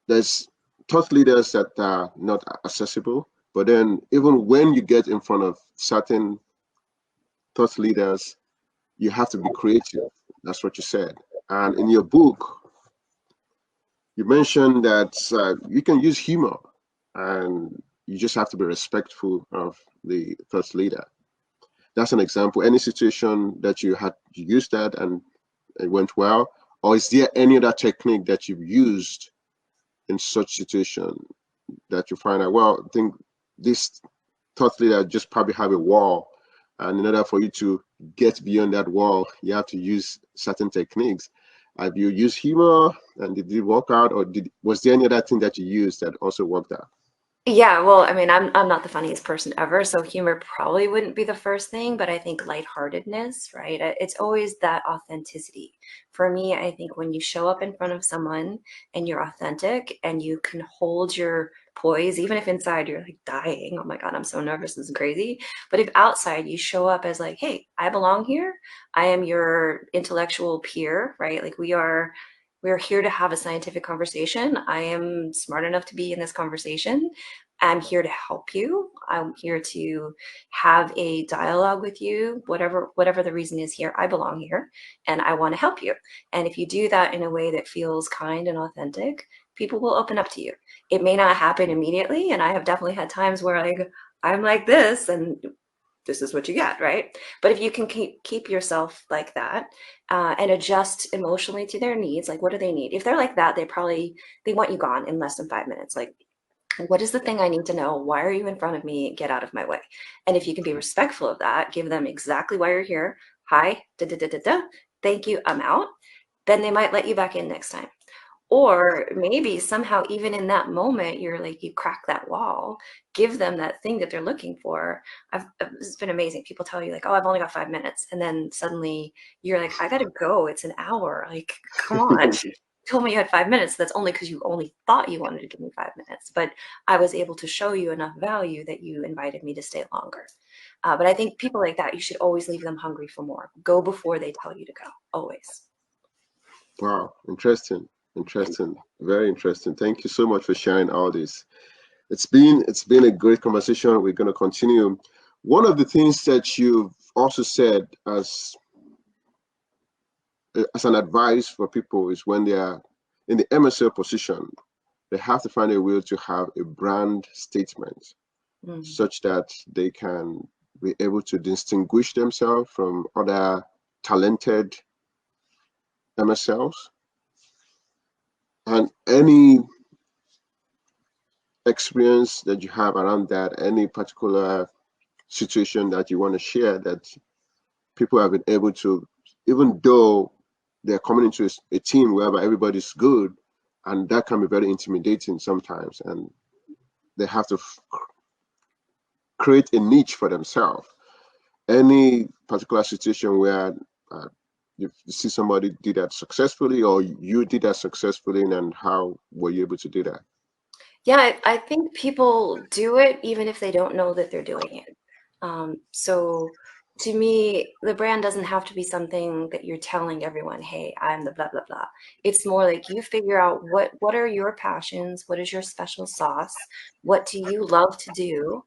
[SPEAKER 1] there's thought leaders that are not accessible, but then even when you get in front of certain thought leaders, you have to be creative. That's what you said. And in your book, you mentioned that you can use humor, and you just have to be respectful of the thought leader. That's an example. Any situation that you used that and it went well, or is there any other technique that you've used in such situation that you find out, well, I think this thought leader just probably have a wall, and in order for you to get beyond that wall, you have to use certain techniques. Have you used humor and did it work out, or was there any other thing that you used that also worked out?
[SPEAKER 2] Yeah, well, I mean, I'm not the funniest person ever, so humor probably wouldn't be the first thing, but I think lightheartedness, right? It's always that authenticity. For me, I think when you show up in front of someone and you're authentic and you can hold your poise, even if inside you're like dying, oh my God, I'm so nervous, this is crazy. But if outside you show up as like, hey, I belong here, I am your intellectual peer, right? Like we're here to have a scientific conversation. I am smart enough to be in this conversation. I'm here to help you. I'm here to have a dialogue with you, whatever the reason is here. I belong here and I want to help you. And if you do that in a way that feels kind and authentic, people will open up to you. It may not happen immediately, and I have definitely had times where I'm like this and this is what you get, right? But if you can keep yourself like that and adjust emotionally to their needs, like what do they need? If they're like that, they want you gone in less than 5 minutes. Like, what is the thing I need to know? Why are you in front of me? Get out of my way. And if you can be respectful of that, give them exactly why you're here. Hi, da da da da da. Thank you. I'm out. Then they might let you back in next time. Or maybe somehow, even in that moment, you're like, you crack that wall, give them that thing that they're looking for. It's been amazing. People tell you, like, oh, I've only got 5 minutes. And then suddenly you're like, I got to go. It's an hour. Like, come on. You told me you had 5 minutes. That's only because you only thought you wanted to give me 5 minutes. But I was able to show you enough value that you invited me to stay longer. But I think people like that, you should always leave them hungry for more. Go before they tell you to go, always.
[SPEAKER 1] Wow, interesting, interesting, very interesting. Thank you so much for sharing all this. It's been a great conversation. We're going to continue. One of the things that you've also said as an advice for people is when they are in the MSL position, they have to find a way to have a brand statement such that they can be able to distinguish themselves from other talented MSLs. And any experience that you have around that, any particular situation that you want to share that people have been able to, even though they're coming into a team whereby everybody's good, and that can be very intimidating sometimes, and they have to create a niche for themselves. Any particular situation where you see somebody did that successfully, or you did that successfully, and how were you able to do that?
[SPEAKER 2] Yeah, I think people do it even if they don't know that they're doing it. So to me, the brand doesn't have to be something that you're telling everyone, hey, I'm the blah, blah, blah. It's more like you figure out what are your passions? What is your special sauce? What do you love to do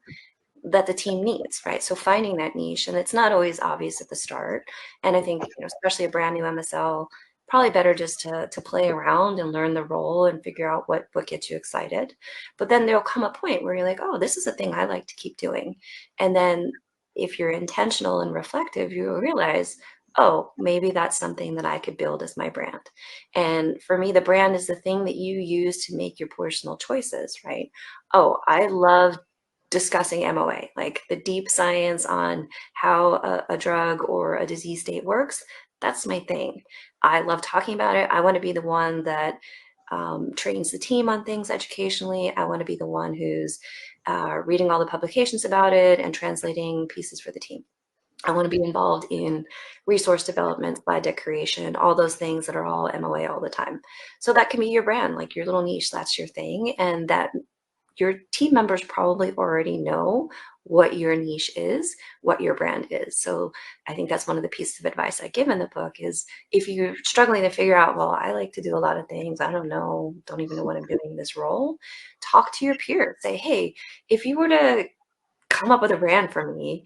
[SPEAKER 2] that the team needs, right? So finding that niche, and it's not always obvious at the start. And I think, especially a brand new MSL, probably better just to play around and learn the role and figure out what gets you excited. But then there'll come a point where you're like, oh, this is a thing I like to keep doing. And then if you're intentional and reflective, you'll realize, oh, maybe that's something that I could build as my brand. And for me, the brand is the thing that you use to make your personal choices, right? Oh, I love discussing MOA, like the deep science on how a drug or a disease state works. That's my thing. I love talking about it. I want to be the one that trains the team on things educationally. I want to be the one who's reading all the publications about it and translating pieces for the team. I want to be involved in resource development, slide deck creation, all those things that are all MOA all the time. So that can be your brand, like your little niche, that's your thing. And that your team members probably already know what your niche is, what your brand is. So I think that's one of the pieces of advice I give in the book is if you're struggling to figure out, well, I like to do a lot of things. I don't know, don't even know what I'm doing in this role. Talk to your peers. Say, hey, if you were to come up with a brand for me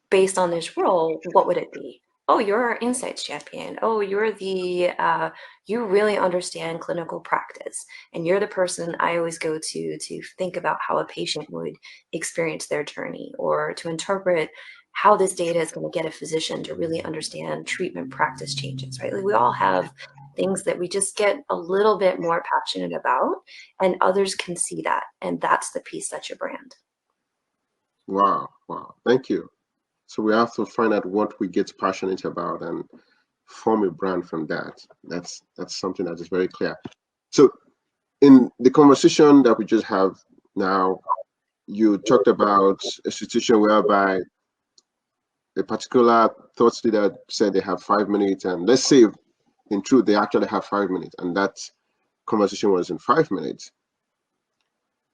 [SPEAKER 2] based on this role, what would it be? Oh, you're our insights champion. Oh, you really understand clinical practice. And you're the person I always go to think about how a patient would experience their journey or to interpret how this data is going to get a physician to really understand treatment practice changes, right? Like we all have things that we just get a little bit more passionate about and others can see that. And that's the piece that's your brand.
[SPEAKER 1] Wow, wow, thank you. So we have to find out what we get passionate about and form a brand from that. That's something that is very clear. So in the conversation that we just have, Now, you talked about a situation whereby a particular thought leader said they have 5 minutes, and let's say in truth they actually have 5 minutes, and that conversation was in 5 minutes.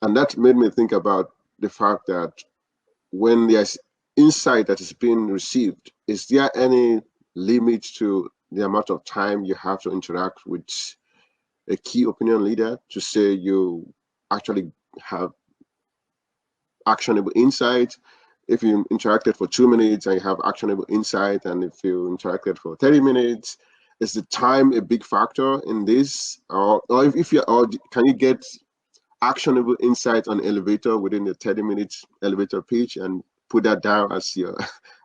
[SPEAKER 1] And that made me think about the fact that when there's insight that is being received, is there any limit to the amount of time you have to interact with a key opinion leader to say you actually have actionable insight? If you interacted for 2 minutes and you have actionable insight, and if you interacted for 30 minutes, is the time a big factor in this? Or if you, or can you get actionable insight on elevator within the 30 minutes elevator pitch and put that down as your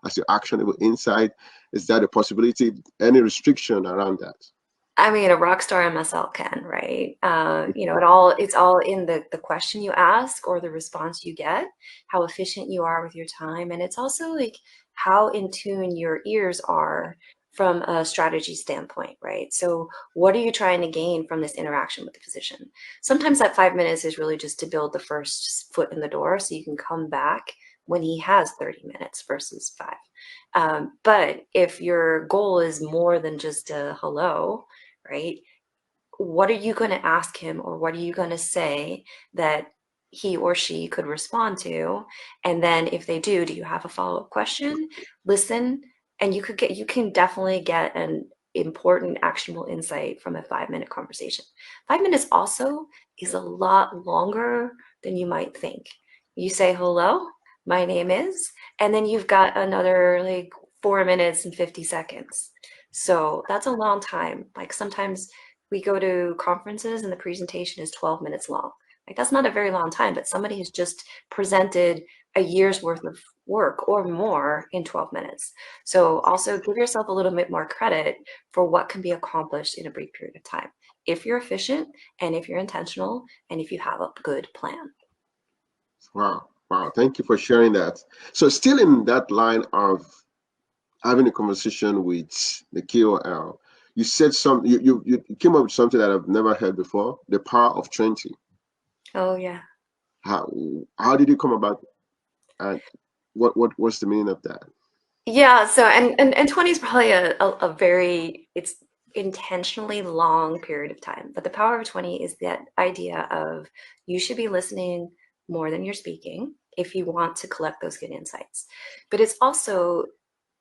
[SPEAKER 1] as your actionable insight? Is that a possibility? Any restriction around that?
[SPEAKER 2] I mean, a rock star MSL can, right? You know, it's all in the question you ask or the response you get, how efficient you are with your time. And it's also like how in tune your ears are from a strategy standpoint, right? So what are you trying to gain from this interaction with the physician? Sometimes that 5 minutes is really just to build the first foot in the door so you can come back when he has 30 minutes versus 5. But if your goal is more than just a hello, right? What are you going to ask him, or what are you going to say that he or she could respond to? And then if they do you have a follow-up question? Listen, and you can definitely get an important actionable insight from a 5-minute conversation. 5 minutes also is a lot longer than you might think. You say, hello, my name is, and then you've got another like 4 minutes and 50 seconds. So that's a long time. Like sometimes we go to conferences and the presentation is 12 minutes long. Like that's not a very long time, but somebody has just presented a year's worth of work or more in 12 minutes. So also give yourself a little bit more credit for what can be accomplished in a brief period of time, if you're efficient and if you're intentional and if you have a good plan.
[SPEAKER 1] Wow, wow, thank you for sharing that. So still in that line of having a conversation with the KOL, you said you came up with something that I've never heard before, the power of 20.
[SPEAKER 2] Oh yeah.
[SPEAKER 1] How did you come about, and what's the meaning of that?
[SPEAKER 2] Yeah, so and 20 is probably a very, it's intentionally long period of time. But the power of 20 is that idea of you should be listening more than you're speaking if you want to collect those good insights. But it's also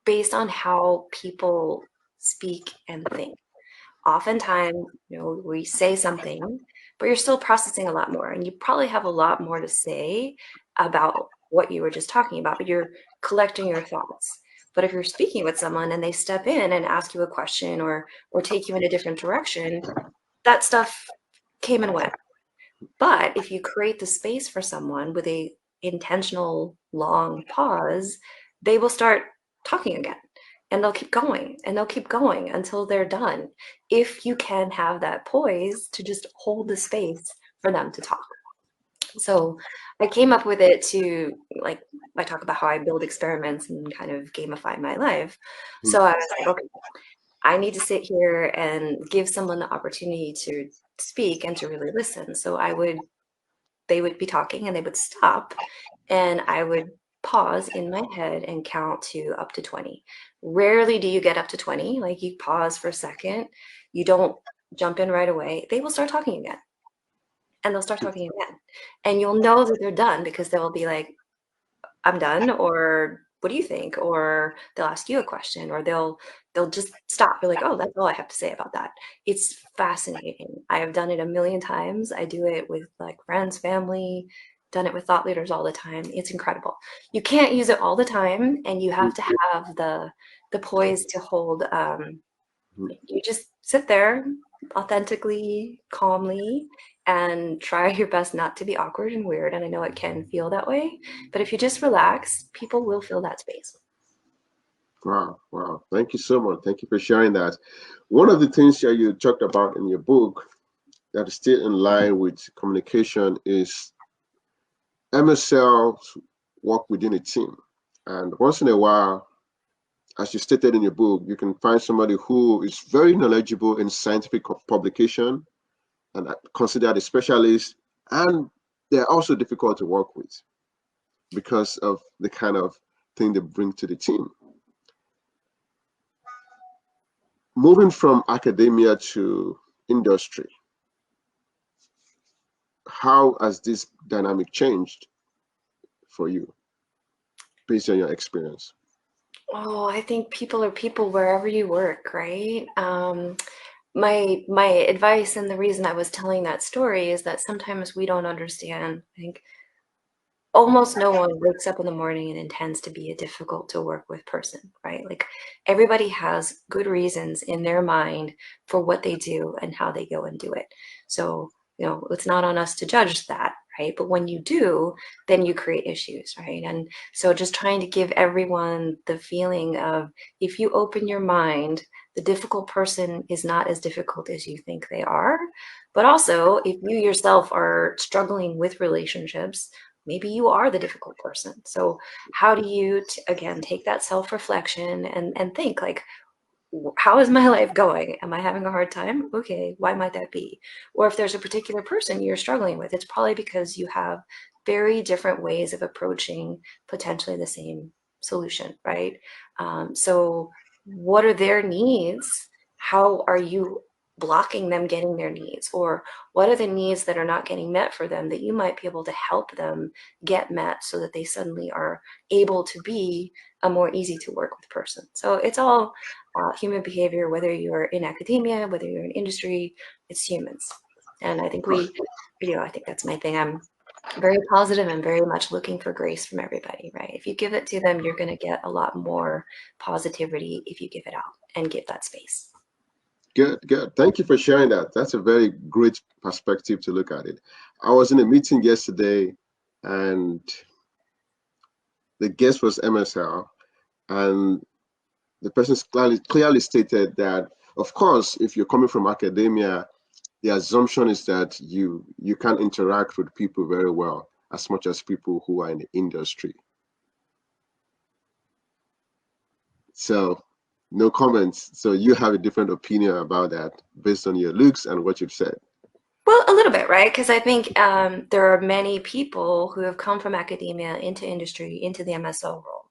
[SPEAKER 2] based on how people speak and think. Oftentimes, you know, we say something, but you're still processing a lot more, and you probably have a lot more to say about what you were just talking about, but you're collecting your thoughts. But if you're speaking with someone and they step in and ask you a question or take you in a different direction, that stuff came and went. But if you create the space for someone with a intentional long pause, they will start talking again, and they'll keep going and they'll keep going until they're done. If you can have that poise to just hold the space for them to talk. So I came up with it to, like, I talk about how I build experiments and kind of gamify my life. So I was like, okay, I need to sit here and give someone the opportunity to speak and to really listen. So they would be talking and they would stop, and I would pause in my head and count to up to 20. Rarely do you get up to 20. Like, you pause for a second, you don't jump in right away. They will start talking again, and they'll start talking again. And you'll know that they're done because they'll be like, I'm done, or what do you think? Or they'll ask you a question, or they'll just stop. You're like, oh, that's all I have to say about that. It's fascinating. I have done it a million times. I do it with like friends, family, done it with thought leaders all the time. It's incredible. You can't use it all the time, and you have to have the poise to hold. You just sit there authentically, calmly, and try your best not to be awkward and weird. And I know it can feel that way, but if you just relax, people will fill that space.
[SPEAKER 1] Wow, wow. Thank you so much. Thank you for sharing that. One of the things that you talked about in your book that is still in line with communication is MSL's work within a team. And once in a while, as you stated in your book, you can find somebody who is very knowledgeable in scientific publication and considered a specialist, and they're also difficult to work with because of the kind of thing they bring to the team. Moving from academia to industry, how has this dynamic changed for you based on your experience?
[SPEAKER 2] Oh, I think people are people wherever you work, right? My advice and the reason I was telling that story is that sometimes we don't understand. I think almost no one wakes up in the morning and intends to be a difficult to work with person, right? Like everybody has good reasons in their mind for what they do and how they go and do it. So, it's not on us to judge that, right? But when you do, then you create issues, right? And so just trying to give everyone the feeling of, if you open your mind, the difficult person is not as difficult as you think they are. But also, if you yourself are struggling with relationships, maybe you are the difficult person. So how do you, again, take that self-reflection and think like, how is my life going? Am I having a hard time? Okay, why might that be? Or if there's a particular person you're struggling with, it's probably because you have very different ways of approaching potentially the same solution, right? So what are their needs? How are you blocking them getting their needs? Or what are the needs that are not getting met for them that you might be able to help them get met so that they suddenly are able to be a more easy to work with person? So it's all human behavior, whether you're in academia, whether you're in industry, it's humans. And I think I think that's my thing. I'm very positive and very much looking for grace from everybody, right? If you give it to them, you're going to get a lot more positivity if you give it out and give that space.
[SPEAKER 1] Good, good. Thank you for sharing that. That's a very great perspective to look at it. I was in a meeting yesterday and the guest was MSL, and the person clearly stated that, of course, if you're coming from academia, the assumption is that you can interact with people very well, as much as people who are in the industry. So no comments. So you have a different opinion about that based on your looks and what you've said.
[SPEAKER 2] Well, a little bit, right? Because I think there are many people who have come from academia into industry, into the MSL role.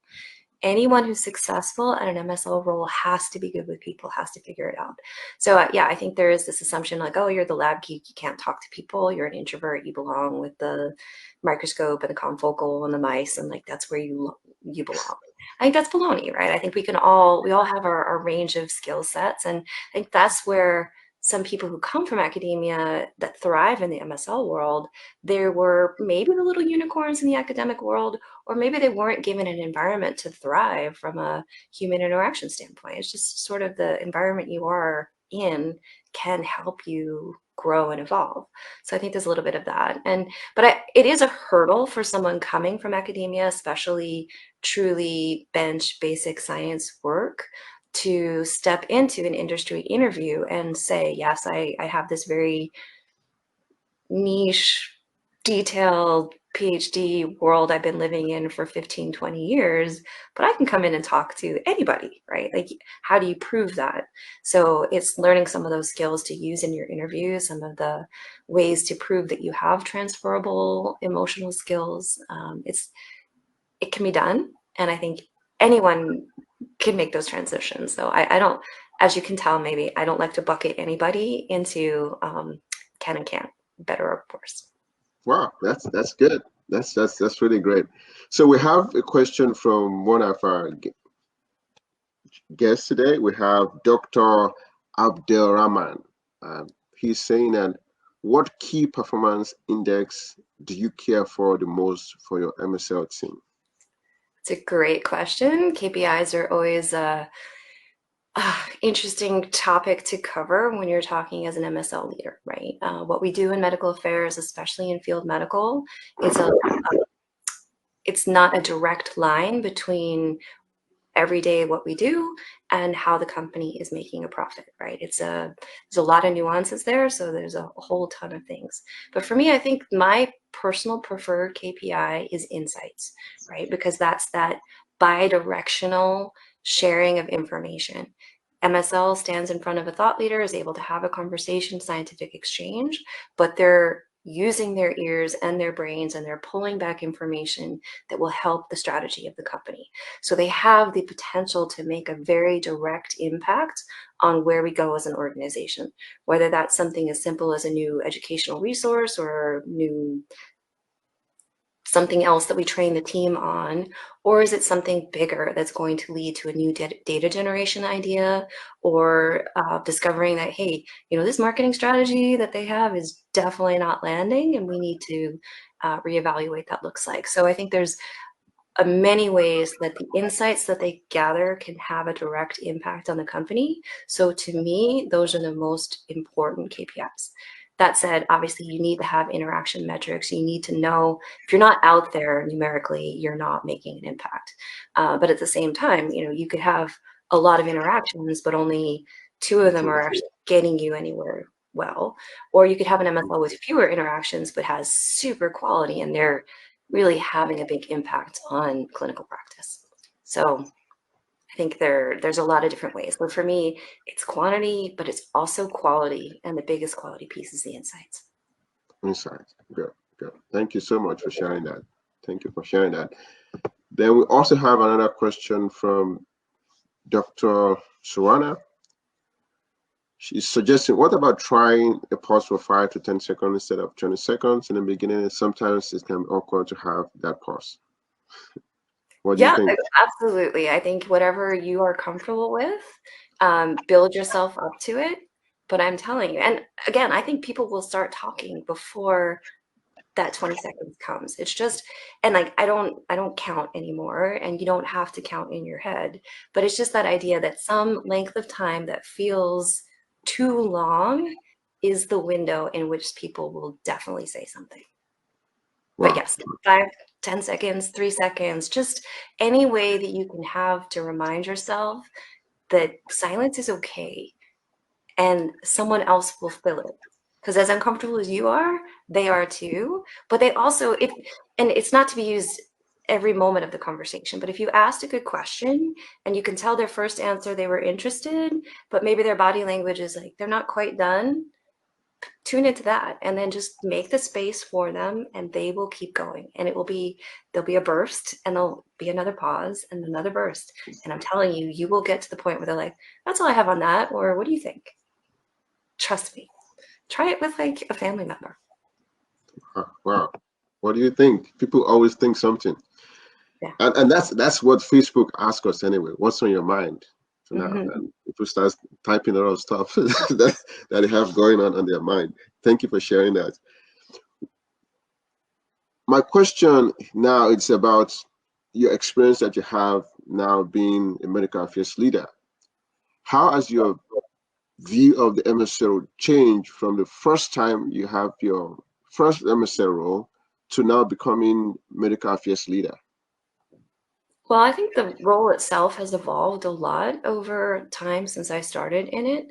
[SPEAKER 2] Anyone who's successful at an MSL role has to be good with people, has to figure it out. So yeah, I think there is this assumption like, oh, you're the lab geek, you can't talk to people, you're an introvert, you belong with the microscope and the confocal and the mice, and like that's where you belong. I think that's baloney, right? I think we all have our range of skill sets, and I think that's where some people who come from academia that thrive in the MSL world, there were maybe the little unicorns in the academic world, or maybe they weren't given an environment to thrive from a human interaction standpoint. It's just sort of the environment you are in can help you grow and evolve. So I think there's a little bit of that. But it is a hurdle for someone coming from academia, especially truly bench basic science work, to step into an industry interview and say, yes, I have this very niche, detailed PhD world I've been living in for 15, 20 years, but I can come in and talk to anybody, right? Like, how do you prove that? So it's learning some of those skills to use in your interviews, some of the ways to prove that you have transferable emotional skills. It can be done. And I think anyone can make those transitions. So I don't, as you can tell, maybe I don't like to bucket anybody into can and can't, better or worse.
[SPEAKER 1] Wow, that's good. That's really great. So we have a question from one of our guests today. We have Dr. Abdelrahman. He's saying that, what key performance index do you care for the most for your MSL team?
[SPEAKER 2] It's a great question. KPIs are always a interesting topic to cover when you're talking as an MSL leader, right? What we do in medical affairs, especially in field medical, is it's not a direct line between every day what we do and how the company is making a profit, right? There's a lot of nuances there, so there's a whole ton of things. But for me, I think my personal preferred KPI is insights, right? Because that's that bi-directional sharing of information. MSL stands in front of a thought leader, is able to have a conversation, scientific exchange, but they're using their ears and their brains, and they're pulling back information that will help the strategy of the company. So they have the potential to make a very direct impact on where we go as an organization, whether that's something as simple as a new educational resource or new something else that we train the team on, or is it something bigger that's going to lead to a new data generation idea, or discovering that, hey, this marketing strategy that they have is definitely not landing and we need to reevaluate that looks like. So I think there's many ways that the insights that they gather can have a direct impact on the company. So to me, those are the most important KPIs. That said, obviously, you need to have interaction metrics. You need to know if you're not out there numerically, you're not making an impact. But at the same time, you could have a lot of interactions, but only 2 of them are actually getting you anywhere well. Or you could have an MSL with fewer interactions, but has super quality, and they're really having a big impact on clinical practice. So I think there's a lot of different ways. But for me, it's quantity, but it's also quality. And the biggest quality piece is the insights.
[SPEAKER 1] Insights. Good, good. Thank you so much for sharing that. Thank you for sharing that. Then we also have another question from Dr. Suwana. She's suggesting, what about trying a pause for 5 to 10 seconds instead of 20 seconds in the beginning? Sometimes it can be awkward to have that pause. What do you think?
[SPEAKER 2] Absolutely. I think whatever you are comfortable with, build yourself up to it. But I'm telling you, and again, I think people will start talking before that 20 seconds comes. It's just, and like, I don't count anymore, and you don't have to count in your head, but it's just that idea that some length of time that feels too long is the window in which people will definitely say something. Wow. But yes, 5, 10 seconds, 3 seconds, just any way that you can have to remind yourself that silence is okay and someone else will fill it. Because as uncomfortable as you are, they are too. But they also, and it's not to be used every moment of the conversation, but if you asked a good question and you can tell their first answer they were interested, but maybe their body language is like they're not quite done, tune into that and then just make the space for them, and they will keep going. And there'll be a burst, and there'll be another pause and another burst. And I'm telling you, you will get to the point where they're like, that's all I have on that, or what do you think? Trust me. Try it with like a family member.
[SPEAKER 1] Wow. What do you think? People always think something. Yeah. And that's what Facebook asks us anyway. What's on your mind? So now, and people start typing a lot of stuff that they have going on their mind. Thank you for sharing that. My question now is about your experience that you have now being a medical affairs leader. How has your view of the MSL changed from the first time you have your first MSL role to now becoming medical affairs leader?
[SPEAKER 2] Well, I think the role itself has evolved a lot over time since I started in it.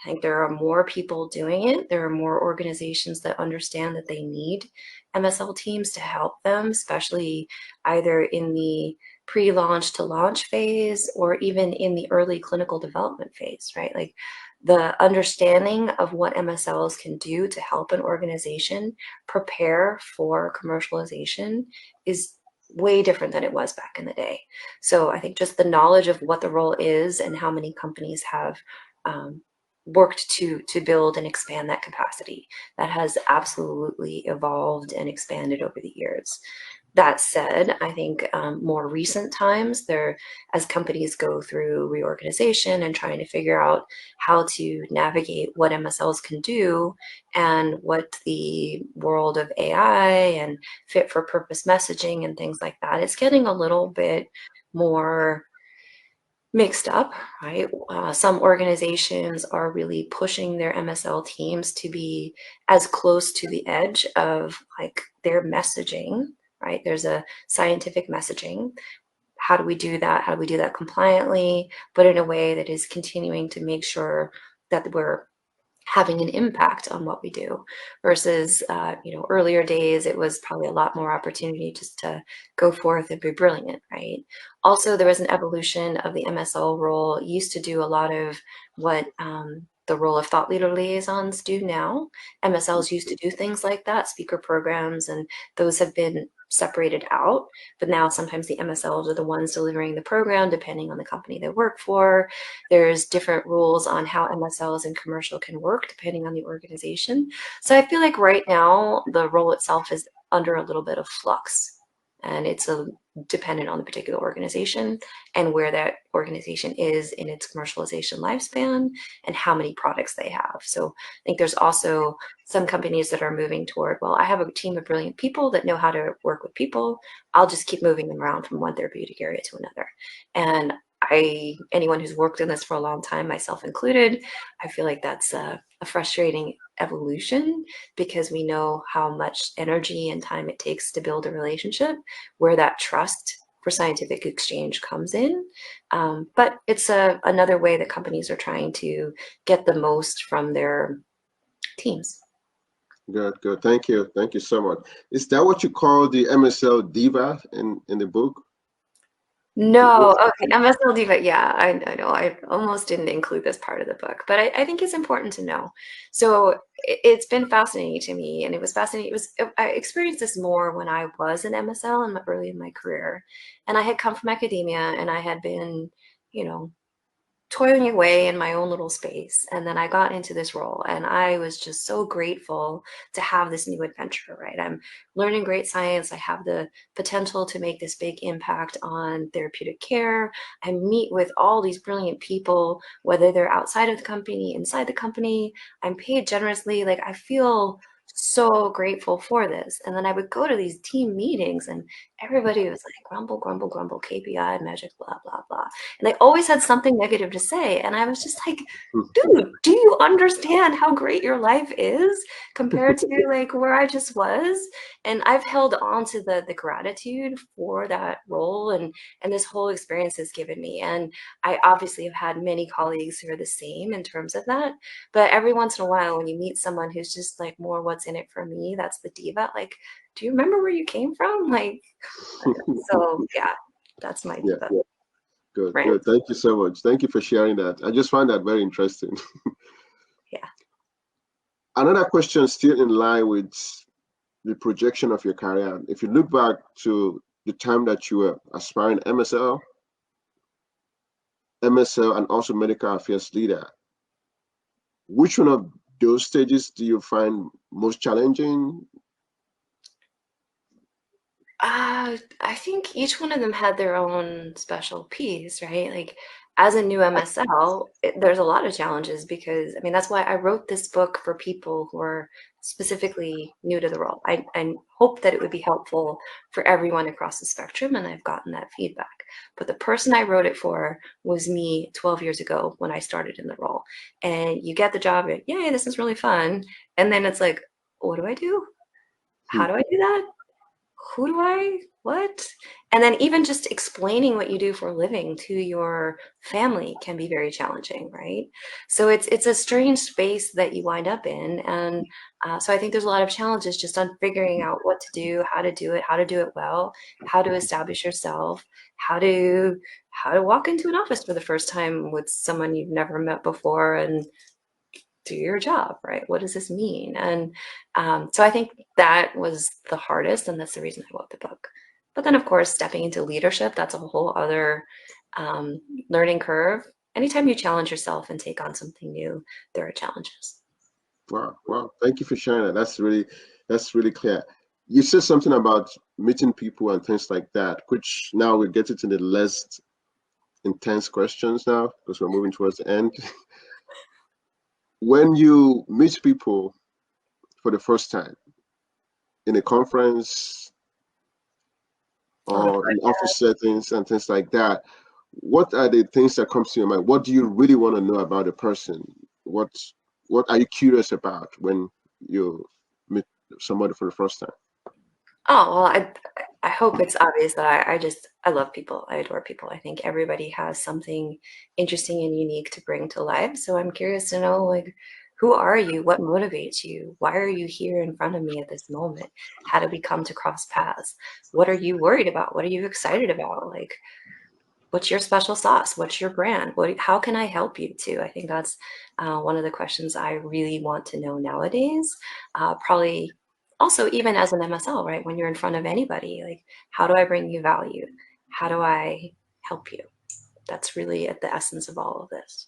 [SPEAKER 2] I think there are more people doing it. There are more organizations that understand that they need MSL teams to help them, especially either in the pre-launch to launch phase or even in the early clinical development phase, right? Like the understanding of what MSLs can do to help an organization prepare for commercialization is way different than it was back in the day. So I think just the knowledge of what the role is and how many companies have worked to build and expand that capacity, that has absolutely evolved and expanded over the years. That said, I think more recent times, as companies go through reorganization and trying to figure out how to navigate what MSLs can do and what the world of AI and fit for purpose messaging and things like that, it's getting a little bit more mixed up, right? Some organizations are really pushing their MSL teams to be as close to the edge of like their messaging, right? There's a scientific messaging. How do we do that? How do we do that compliantly, but in a way that is continuing to make sure that we're having an impact on what we do versus, earlier days, it was probably a lot more opportunity just to go forth and be brilliant, right? Also, there was an evolution of the MSL role. It used to do a lot of what the role of thought leader liaisons do now. MSLs used to do things like that, speaker programs, and those have been separated out. But now sometimes the MSLs are the ones delivering the program, depending on the company they work for. There's different rules on how MSLs and commercial can work, depending on the organization. So I feel like right now, the role itself is under a little bit of flux. And it's dependent on the particular organization and where that organization is in its commercialization lifespan and how many products they have. So I think there's also some companies that are moving toward, well, I have a team of brilliant people that know how to work with people. I'll just keep moving them around from one therapeutic area to another. And anyone who's worked in this for a long time, myself included, I feel like that's a frustrating evolution, because we know how much energy and time it takes to build a relationship where that trust for scientific exchange comes in. But it's another way that companies are trying to get the most from their teams.
[SPEAKER 1] Good, good. Thank you. Thank you so much. Is that what you call the MSL diva in the book?
[SPEAKER 2] No, okay, MSL Diva, yeah, I know. I almost didn't include this part of the book, but I think it's important to know. So it's been fascinating to me, and it was fascinating. I experienced this more when I was an MSL and early in my career, and I had come from academia, and I had been, you know, toiling away in my own little space. And then I got into this role, and I was just so grateful to have this new adventure, right? I'm learning great science. I have the potential to make this big impact on therapeutic care. I meet with all these brilliant people, whether they're outside of the company, inside the company. I'm paid generously. Like, I feel so grateful for this. And then I would go to these team meetings, and everybody was like, grumble, grumble, grumble, KPI, magic, blah, blah, blah. And they always had something negative to say. And I was just like, dude, do you understand how great your life is compared to like where I just was? And I've held on to the gratitude for that role and this whole experience has given me. And I obviously have had many colleagues who are the same in terms of that. But every once in a while, when you meet someone who's just like more what's in it for me, that's the diva. Like, do you remember where you came from? Like, so yeah, that's my diva.
[SPEAKER 1] Yeah. Good,
[SPEAKER 2] Right.
[SPEAKER 1] good. Thank you so much. Thank you for sharing that. I just find that very interesting.
[SPEAKER 2] Yeah.
[SPEAKER 1] Another question still in line with the projection of your career. If you look back to the time that you were aspiring MSL, and also medical affairs leader, which one of those stages do you find most challenging?
[SPEAKER 2] I think each one of them had their own special piece, right? Like, as a new MSL, there's a lot of challenges because, I mean, that's why I wrote this book for people who are specifically new to the role. I hope that it would be helpful for everyone across the spectrum, and I've gotten that feedback. But the person I wrote it for was me 12 years ago when I started in the role. And you get the job, and yay, this is really fun. And then it's like, what do I do? How do I do that? Who do I, what? And then even just explaining what you do for a living to your family can be very challenging, right? So it's a strange space that you wind up in. And so I think there's a lot of challenges just on figuring out what to do, how to do it well, how to establish yourself, how to walk into an office for the first time with someone you've never met before and do your job, right? What does this mean? And so I think that was the hardest, and that's the reason I wrote the book. But then, of course, stepping into leadership, that's a whole other learning curve. Anytime you challenge yourself and take on something new, there are challenges.
[SPEAKER 1] Wow, wow. Thank you for sharing that. That's really clear. You said something about meeting people and things like that, which now we get into the less intense questions now because we're moving towards the end. When you meet people for the first time in a conference or in office settings and things like that, what are the things that comes to your mind? What do you really want to know about a person? What are you curious about when you meet somebody for the first time?
[SPEAKER 2] Oh, well, I hope it's obvious that I love people. I adore people. I think everybody has something interesting and unique to bring to life. So I'm curious to know, like, who are you? What motivates you? Why are you here in front of me at this moment? How did we come to cross paths? What are you worried about? What are you excited about? Like, what's your special sauce? What's your brand? How can I help you too? I think that's one of the questions I really want to know nowadays. Probably also even as an MSL, right? When you're in front of anybody, like, how do I bring you value? How do I help you? That's really at the essence of all of this.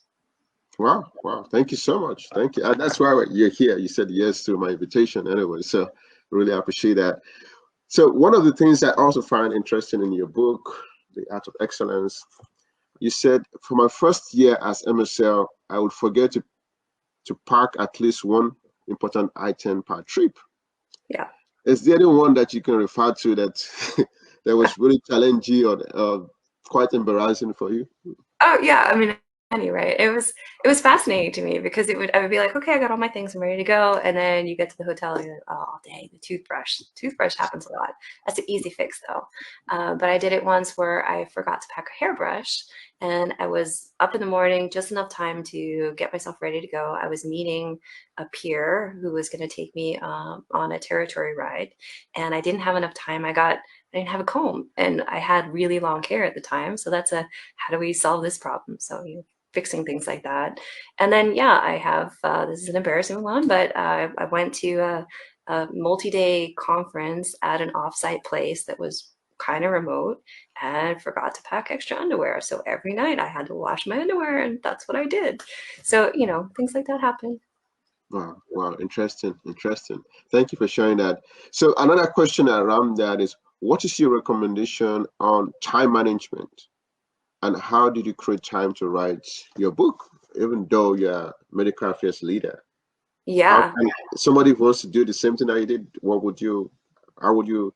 [SPEAKER 1] Wow, wow. Thank you so much. Thank you. And that's why you're here. You said yes to my invitation anyway. So really appreciate that. So one of the things I also find interesting in your book, The Art of Excellence, you said for my first year as MSL, I would forget to pack at least one important item per trip.
[SPEAKER 2] Yeah.
[SPEAKER 1] Is there any one that you can refer to that that was really challenging or quite embarrassing for you?
[SPEAKER 2] Oh yeah, I mean, anyway, it was fascinating to me because I would be like, okay, I got all my things, I'm ready to go, and then you get to the hotel and you're like, oh dang, the toothbrush. Toothbrush happens a lot. That's an easy fix though. But I did it once where I forgot to pack a hairbrush, and I was up in the morning, just enough time to get myself ready to go. I was meeting a peer who was going to take me on a territory ride, and I didn't have enough time. I didn't have a comb, and I had really long hair at the time, so that's a how do we solve this problem? So fixing things like that. And then, yeah, I have, this is an embarrassing one, but I went to a multi-day conference at an offsite place that was kind of remote and forgot to pack extra underwear. So every night I had to wash my underwear, and that's what I did. So, things like that happen.
[SPEAKER 1] Wow, wow, interesting, interesting. Thank you for sharing that. So another question around that is, what is your recommendation on time management? And how did you create time to write your book, even though you're a medical affairs leader? How
[SPEAKER 2] Yeah.
[SPEAKER 1] can somebody who wants to do the same thing that you did, how would you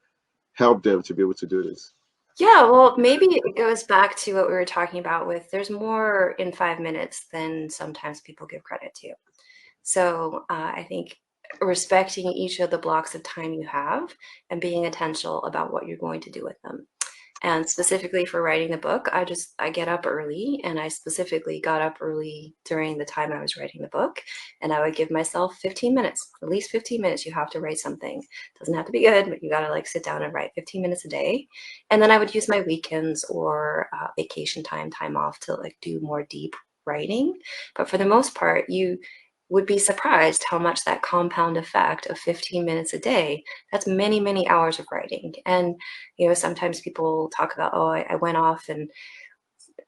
[SPEAKER 1] help them to be able to do this?
[SPEAKER 2] Yeah, well, maybe it goes back to what we were talking about with there's more in 5 minutes than sometimes people give credit to. So I think respecting each of the blocks of time you have and being intentional about what you're going to do with them. And specifically for writing the book, I get up early, and I specifically got up early during the time I was writing the book, and I would give myself 15 minutes, at least 15 minutes. You have to write something. It doesn't have to be good, but you got to like sit down and write 15 minutes a day. And then I would use my weekends or vacation time off to like do more deep writing. But for the most part, you would be surprised how much that compound effect of 15 minutes a day, that's many, many hours of writing. And sometimes people talk about, oh, I went off and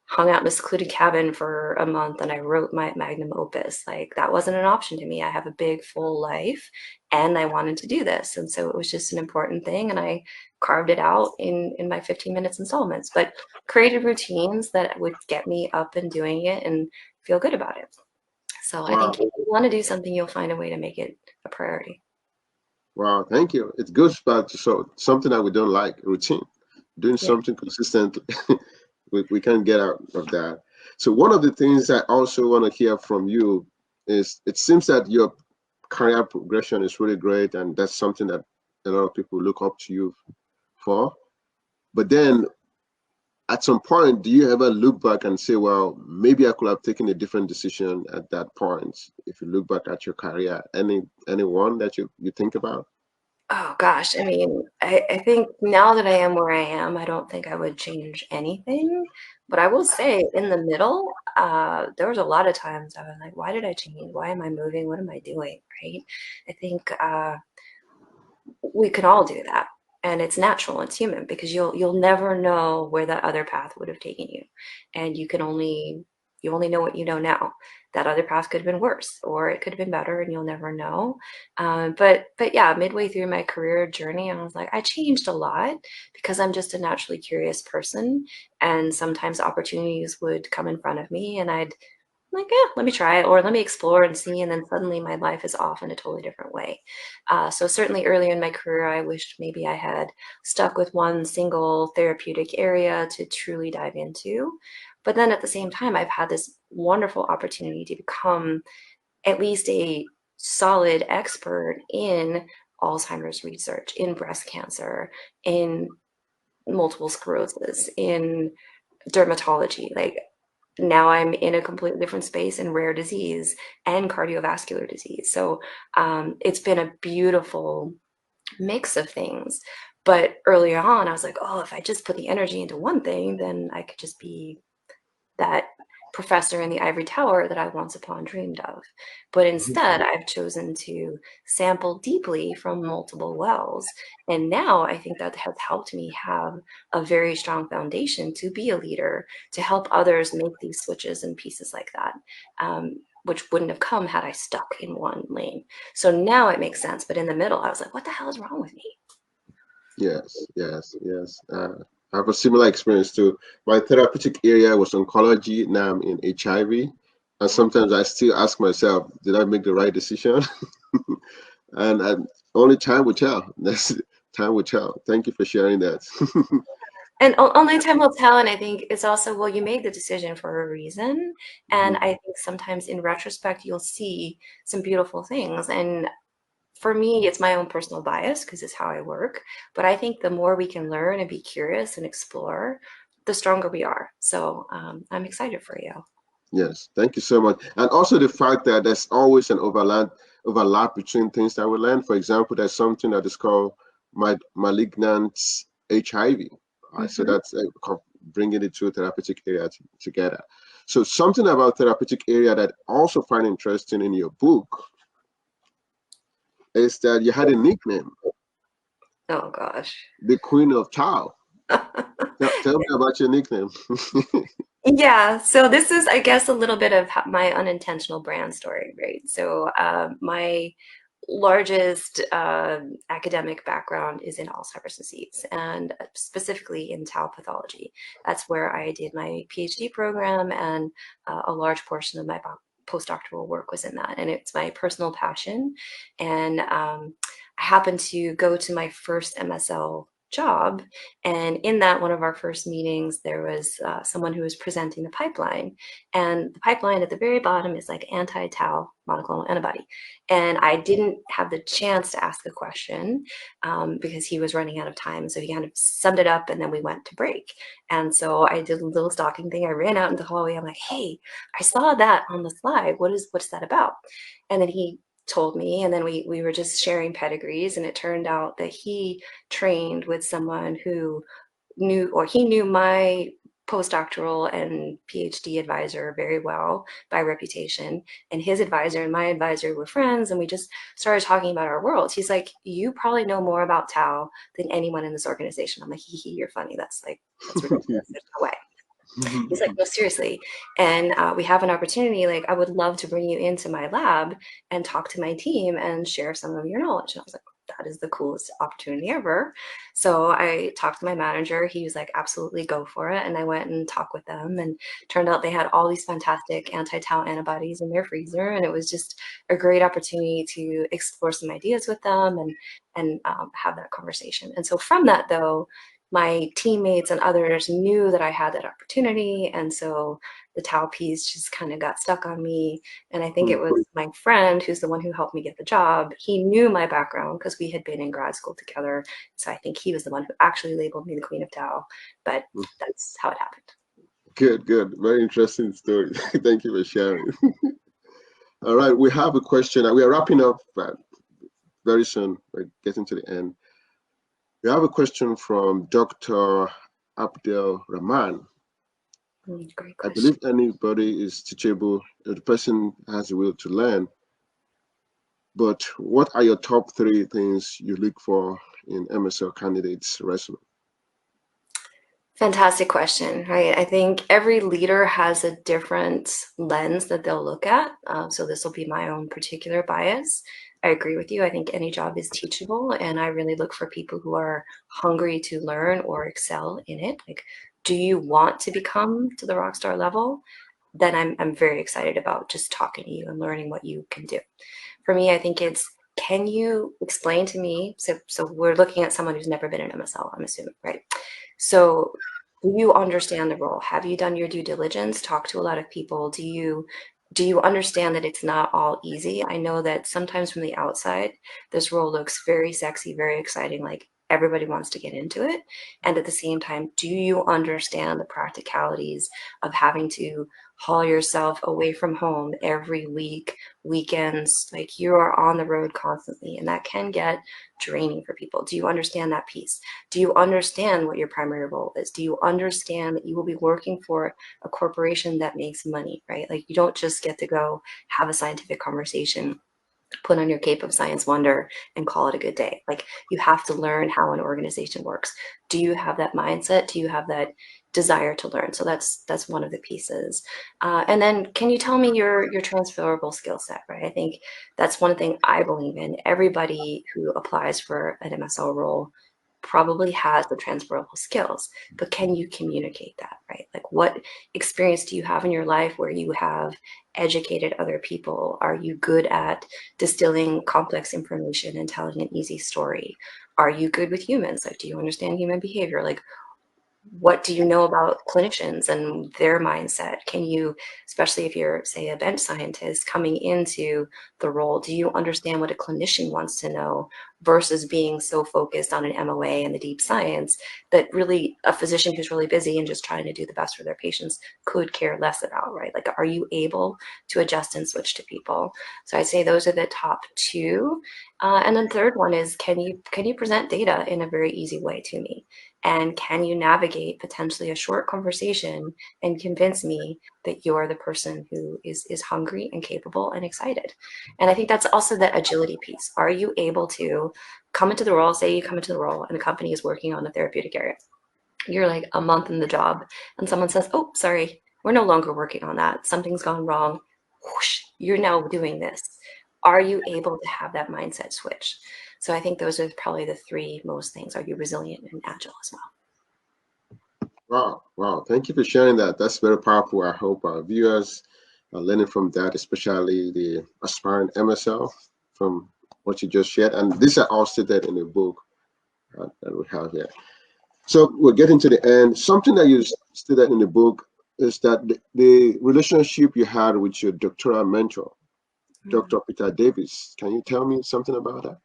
[SPEAKER 2] hung out in a secluded cabin for a month and I wrote my magnum opus. Like, that wasn't an option to me. I have a big, full life and I wanted to do this. And so it was just an important thing. And I carved it out in my 15 minutes installments, but created routines that would get me up and doing it and feel good about it. So I think
[SPEAKER 1] Wow,
[SPEAKER 2] if you want to do something, you'll find a way to make it a priority.
[SPEAKER 1] wow, thank you. It goes back to something that we don't like, routine. Doing
[SPEAKER 2] Yeah.
[SPEAKER 1] something consistently, we can't get out of that. So one of the things I also want to hear from you is, it seems that your career progression is really great, and that's something that a lot of people look up to you for. But then at some point, do you ever look back and say, well, maybe I could have taken a different decision at that point? If you look back at your career, anyone that you think about?
[SPEAKER 2] Oh gosh, I mean, I think now that I am where I am, I don't think I would change anything. But I will say in the middle, there was a lot of times I was like, why did I change? Why am I moving? What am I doing? Right? I think we can all do that. And it's natural, it's human, because you'll never know where that other path would have taken you. And you only know what you know now. That other path could have been worse, or it could have been better, and you'll never know. But yeah, midway through my career journey, I was like, I changed a lot because I'm just a naturally curious person, and sometimes opportunities would come in front of me, and I'd like, yeah, let me try it, or let me explore and see, and then suddenly my life is off in a totally different way. So certainly early in my career, I wished maybe I had stuck with one single therapeutic area to truly dive into. But then at the same time, I've had this wonderful opportunity to become at least a solid expert in Alzheimer's research, in breast cancer, in multiple sclerosis, in dermatology. Like, now I'm in a completely different space in rare disease and cardiovascular disease. So it's been a beautiful mix of things. But earlier on, I was like, oh, if I just put the energy into one thing, then I could just be that professor in the ivory tower that I once upon dreamed of. But instead, I've chosen to sample deeply from multiple wells. And now I think that has helped me have a very strong foundation to be a leader, to help others make these switches and pieces like that. Which wouldn't have come had I stuck in one lane. So now it makes sense. But in the middle, I was like, what the hell is wrong with me?
[SPEAKER 1] Yes, yes, yes. I have a similar experience too. My therapeutic area was oncology. Now I'm in HIV. And sometimes I still ask myself, did I make the right decision? and only time will tell. That's time will tell. Thank you for sharing that.
[SPEAKER 2] And only time will tell. And I think it's also, well, you made the decision for a reason. And I think sometimes in retrospect, you'll see some beautiful things. And for me, it's my own personal bias because it's how I work. But I think the more we can learn and be curious and explore, the stronger we are. So I'm excited for you.
[SPEAKER 1] Yes, thank you so much. And also the fact that there's always an overlap between things that we learn. For example, there's something that is called malignant HIV. Right? So that's bringing the two therapeutic areas together. So something about therapeutic area that I also find interesting in your book is that you had a nickname,
[SPEAKER 2] Oh, gosh.
[SPEAKER 1] the Queen of Tao. Tell me about your nickname.
[SPEAKER 2] Yeah, so this is, I guess, a little bit of my unintentional brand story, right? So my largest academic background is in Alzheimer's disease and specifically in tau pathology. That's where I did my PhD program, and a large portion of my postdoctoral work was in that. And it's my personal passion. And I happened to go to my first MSL job. And in that, one of our first meetings, there was someone who was presenting the pipeline. And the pipeline at the very bottom is like anti-tau monoclonal antibody. And I didn't have the chance to ask a question because he was running out of time. So he kind of summed it up and then we went to break. And so I did a little stalking thing. I ran out into the hallway. I'm like, hey, I saw that on the slide. What's that about? And then he told me, and then we were just sharing pedigrees, and it turned out that he trained with someone who knew my postdoctoral and PhD advisor very well by reputation, and his advisor and my advisor were friends, and we just started talking about our worlds. He's like, you probably know more about tau than anyone in this organization. I'm like, hee, you're funny. That's ridiculous. There's no way. He's like, no, seriously. And we have an opportunity. Like, I would love to bring you into my lab and talk to my team and share some of your knowledge. And I was like, that is the coolest opportunity ever. So I talked to my manager. He was like, absolutely, go for it. And I went and talked with them, and turned out they had all these fantastic anti-tau antibodies in their freezer. And it was just a great opportunity to explore some ideas with them and have that conversation. And so from that, though, my teammates and others knew that I had that opportunity. And so the tau piece just kind of got stuck on me. And I think it was my friend who's the one who helped me get the job. He knew my background because we had been in grad school together. So I think he was the one who actually labeled me the Queen of Tau, but that's how it happened.
[SPEAKER 1] Good, good. Very interesting story. Thank you for sharing. All right, we have a question. We are wrapping up very soon. We're getting to the end. We have a question from Dr. Abdel Rahman.
[SPEAKER 2] Great question.
[SPEAKER 1] I believe anybody is teachable if the person has the will to learn. But what are your top 3 things you look for in MSL candidates' resume?
[SPEAKER 2] Fantastic question, right? I think every leader has a different lens that they'll look at. So this will be my own particular bias. I agree with you. I think any job is teachable, and I really look for people who are hungry to learn or excel in it. Like, do you want to become to the rock star level? Then I'm very excited about just talking to you and learning what you can do. For me, I think it's, can you explain to me? So we're looking at someone who's never been in MSL, I'm assuming, right? So do you understand the role? Have you done your due diligence? Talk to a lot of people. Do you understand that it's not all easy? I know that sometimes from the outside, this role looks very sexy, very exciting, like everybody wants to get into it. And at the same time, do you understand the practicalities of having to haul yourself away from home every week, weekends, like you are on the road constantly, and that can get draining for people. Do you understand that piece? Do you understand what your primary role is? Do you understand that you will be working for a corporation that makes money, right? Like you don't just get to go have a scientific conversation, put on your cape of science wonder and call it a good day. Like you have to learn how an organization works. Do you have that mindset? Do you have that desire to learn? So that's one of the pieces. And then can you tell me your transferable skill set, right? I think that's one thing I believe in. Everybody who applies for an MSL role probably has the transferable skills, but can you communicate that, right? Like what experience do you have in your life where you have educated other people? Are you good at distilling complex information and telling an easy story? Are you good with humans? Like, do you understand human behavior? Like, what do you know about clinicians and their mindset? Can you, especially if you're, say, a bench scientist coming into the role, do you understand what a clinician wants to know versus being so focused on an MOA and the deep science that really a physician who's really busy and just trying to do the best for their patients could care less about, right? Like, are you able to adjust and switch to people? So I'd say those are the top two. And then third one is, can you present data in a very easy way to me? And can you navigate potentially a short conversation and convince me that you're the person who is hungry and capable and excited? And I think that's also that agility piece. Are you able to come into the role, say you come into the role and the company is working on a therapeutic area. You're like a month in the job and someone says, oh, sorry, we're no longer working on that. Something's gone wrong. Whoosh, you're now doing this. Are you able to have that mindset switch? So I think those are probably the three most things. Are you resilient and agile as well?
[SPEAKER 1] Wow, wow. Thank you for sharing that. That's very powerful. I hope our viewers are learning from that, especially the aspiring MSL from what you just shared. And these are all stated in the book that we have here. So we're getting to the end. Something that you stated in the book is that the relationship you had with your doctoral mentor, Dr. Peter Davis. Can you tell me something about that?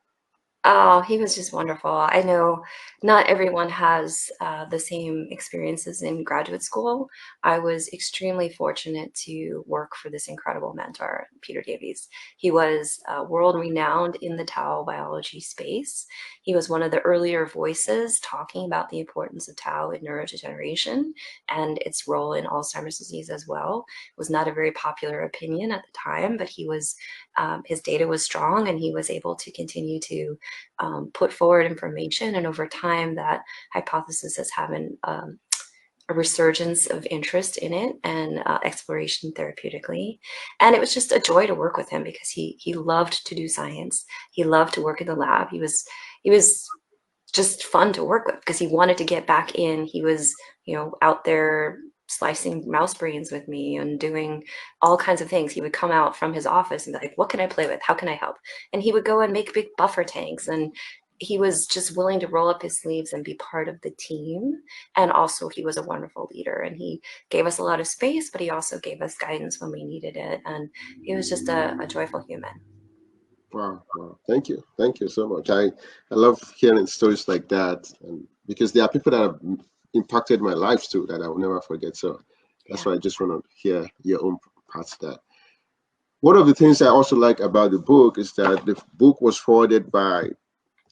[SPEAKER 2] Oh, he was just wonderful. I know not everyone has the same experiences in graduate school. I was extremely fortunate to work for this incredible mentor, Peter Davies. He was world renowned in the tau biology space. He was one of the earlier voices talking about the importance of tau in neurodegeneration and its role in Alzheimer's disease as well. It was not a very popular opinion at the time, but he was his data was strong and he was able to continue to put forward information, and over time that hypothesis has had a resurgence of interest in it and exploration therapeutically. And it was just a joy to work with him because he loved to do science. He loved to work in the lab. He was just fun to work with because he wanted to get back in. He was, out there slicing mouse brains with me and doing all kinds of things. He would come out from his office and be like, what can I play with? How can I help? And he would go and make big buffer tanks. And he was just willing to roll up his sleeves and be part of the team. And also he was a wonderful leader and he gave us a lot of space, but he also gave us guidance when we needed it. And he was just a joyful human.
[SPEAKER 1] Wow, wow. Thank you. Thank you so much. I love hearing stories like that, and because there are people that have impacted my life too that I will never forget. So that's why I just want to hear your own parts of that. One of the things I also like about the book is that the book was forwarded by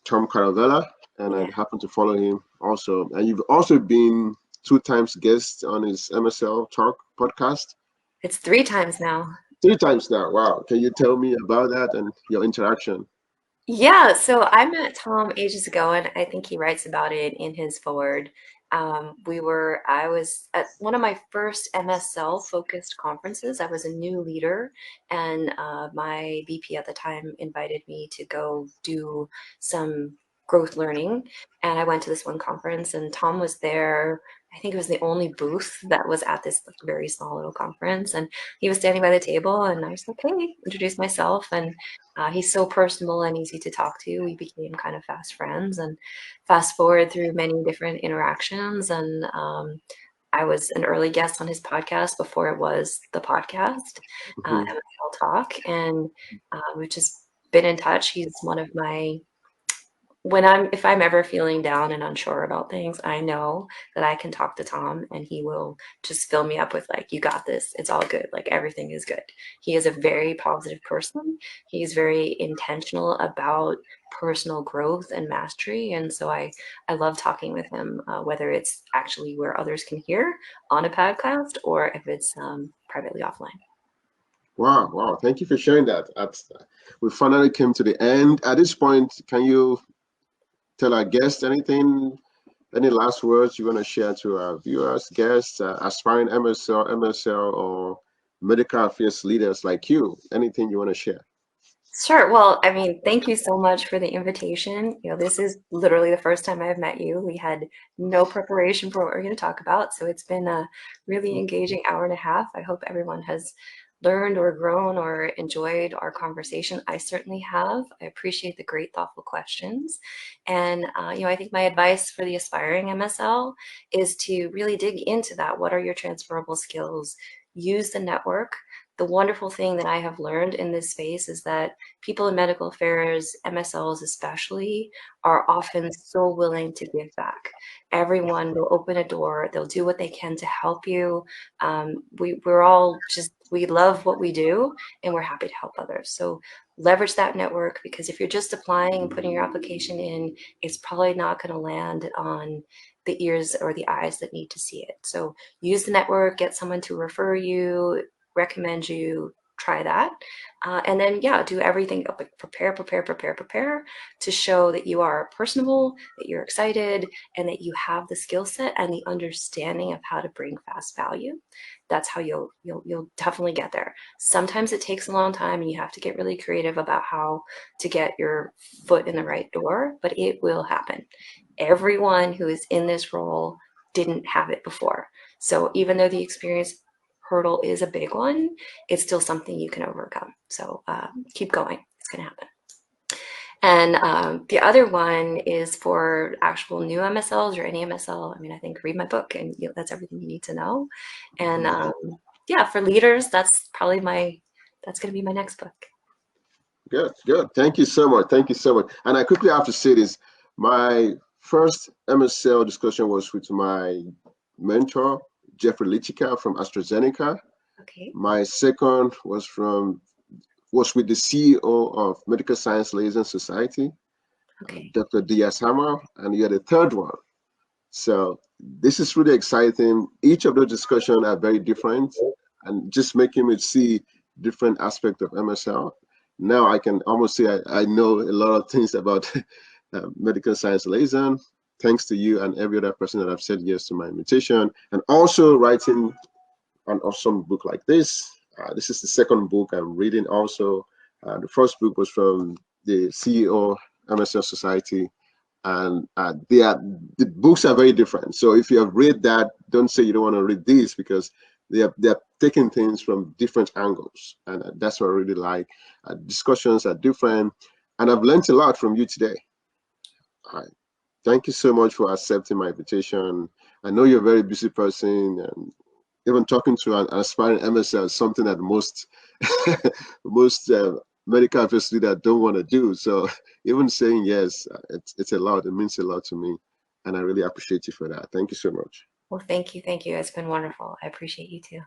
[SPEAKER 1] Tom Caravella, and I happen to follow him also. And you've also been 2 times guest on his MSL Talk podcast.
[SPEAKER 2] It's 3 times now.
[SPEAKER 1] 3 times now. Wow. Can you tell me about that and your interaction?
[SPEAKER 2] Yeah, so I met Tom ages ago, and I think he writes about it in his forward. I was at one of my first MSL focused conferences. I was a new leader, and my VP at the time invited me to go do some growth learning. And I went to this one conference, and Tom was there. I think it was the only booth that was at this very small little conference. And he was standing by the table, and I was like, hey, introduced myself. And he's so personable and easy to talk to. We became kind of fast friends, and fast forward through many different interactions. And I was an early guest on his podcast before it was the podcast, MSL Talk. And we've just been in touch. He's one of my if I'm ever feeling down and unsure about things, I know that I can talk to Tom and he will just fill me up with like, you got this, it's all good, like everything is good. He is a very positive person. He's very intentional about personal growth and mastery. And so I love talking with him, whether it's actually where others can hear on a podcast or if it's privately offline.
[SPEAKER 1] Wow, wow. Thank you for sharing that. We finally came to the end. At this point, can you tell our guests anything, any last words you want to share to our viewers, guests, aspiring MSL, or medical affairs leaders like you? Anything you want to share?
[SPEAKER 2] Sure. Well, I mean, thank you so much for the invitation. You know, this is literally the first time I've met you. We had no preparation for what we're going to talk about, so it's been a really engaging hour and a half. I hope everyone has learned or grown or enjoyed our conversation. I certainly have. I appreciate the great, thoughtful questions. And, you know, I think my advice for the aspiring MSL is to really dig into that. What are your transferable skills? Use the network. The wonderful thing that I have learned in this space is that people in medical affairs, MSLs especially, are often so willing to give back. Everyone will open a door, they'll do what they can to help you. We're all just, we love what we do and we're happy to help others. So leverage that network, because if you're just applying and putting your application in, it's probably not going to land on the ears or the eyes that need to see it. So use the network, get someone to refer you, recommend you, try that. And then, yeah, do everything, prepare to show that you are personable, that you're excited, and that you have the skill set and the understanding of how to bring fast value. That's how you'll definitely get there. Sometimes it takes a long time and you have to get really creative about how to get your foot in the right door, but it will happen. Everyone who is in this role didn't have it before. So even though the experience hurdle is a big one, it's still something you can overcome. So keep going, it's gonna happen. And the other one is for actual new MSLs or any MSL. I mean, I think read my book and that's everything you need to know. And yeah, for leaders, that's probably that's gonna be my next book.
[SPEAKER 1] Good, good. Thank you so much. Thank you so much. And I quickly have to say this. My first MSL discussion was with my mentor, Jeffrey Lichika from AstraZeneca.
[SPEAKER 2] Okay.
[SPEAKER 1] My second was with the CEO of Medical Science Liaison Society,
[SPEAKER 2] Okay.
[SPEAKER 1] Dr. Diaz Hammer, and you had a third one. So this is really exciting. Each of those discussions are very different and just making me see different aspects of MSL. Now I can almost say I know a lot of things about Medical Science Liaison, thanks to you and every other person that I've said yes to my invitation, and also writing an awesome book like this. This is the second book I'm reading also. The first book was from the CEO MSL Society, and the books are very different. So if you have read that, don't say you don't want to read these, because they're taking things from different angles, and that's what I really like. Discussions are different, and I've learned a lot from you today. All right. Thank you so much for accepting my invitation. I know you're a very busy person, and even talking to an aspiring MSL is something that most medical affairs leaders don't want to do. So even saying yes, it's a lot. It means a lot to me, and I really appreciate you for that. Thank you so much.
[SPEAKER 2] Well, thank you. It's been wonderful. I appreciate you too.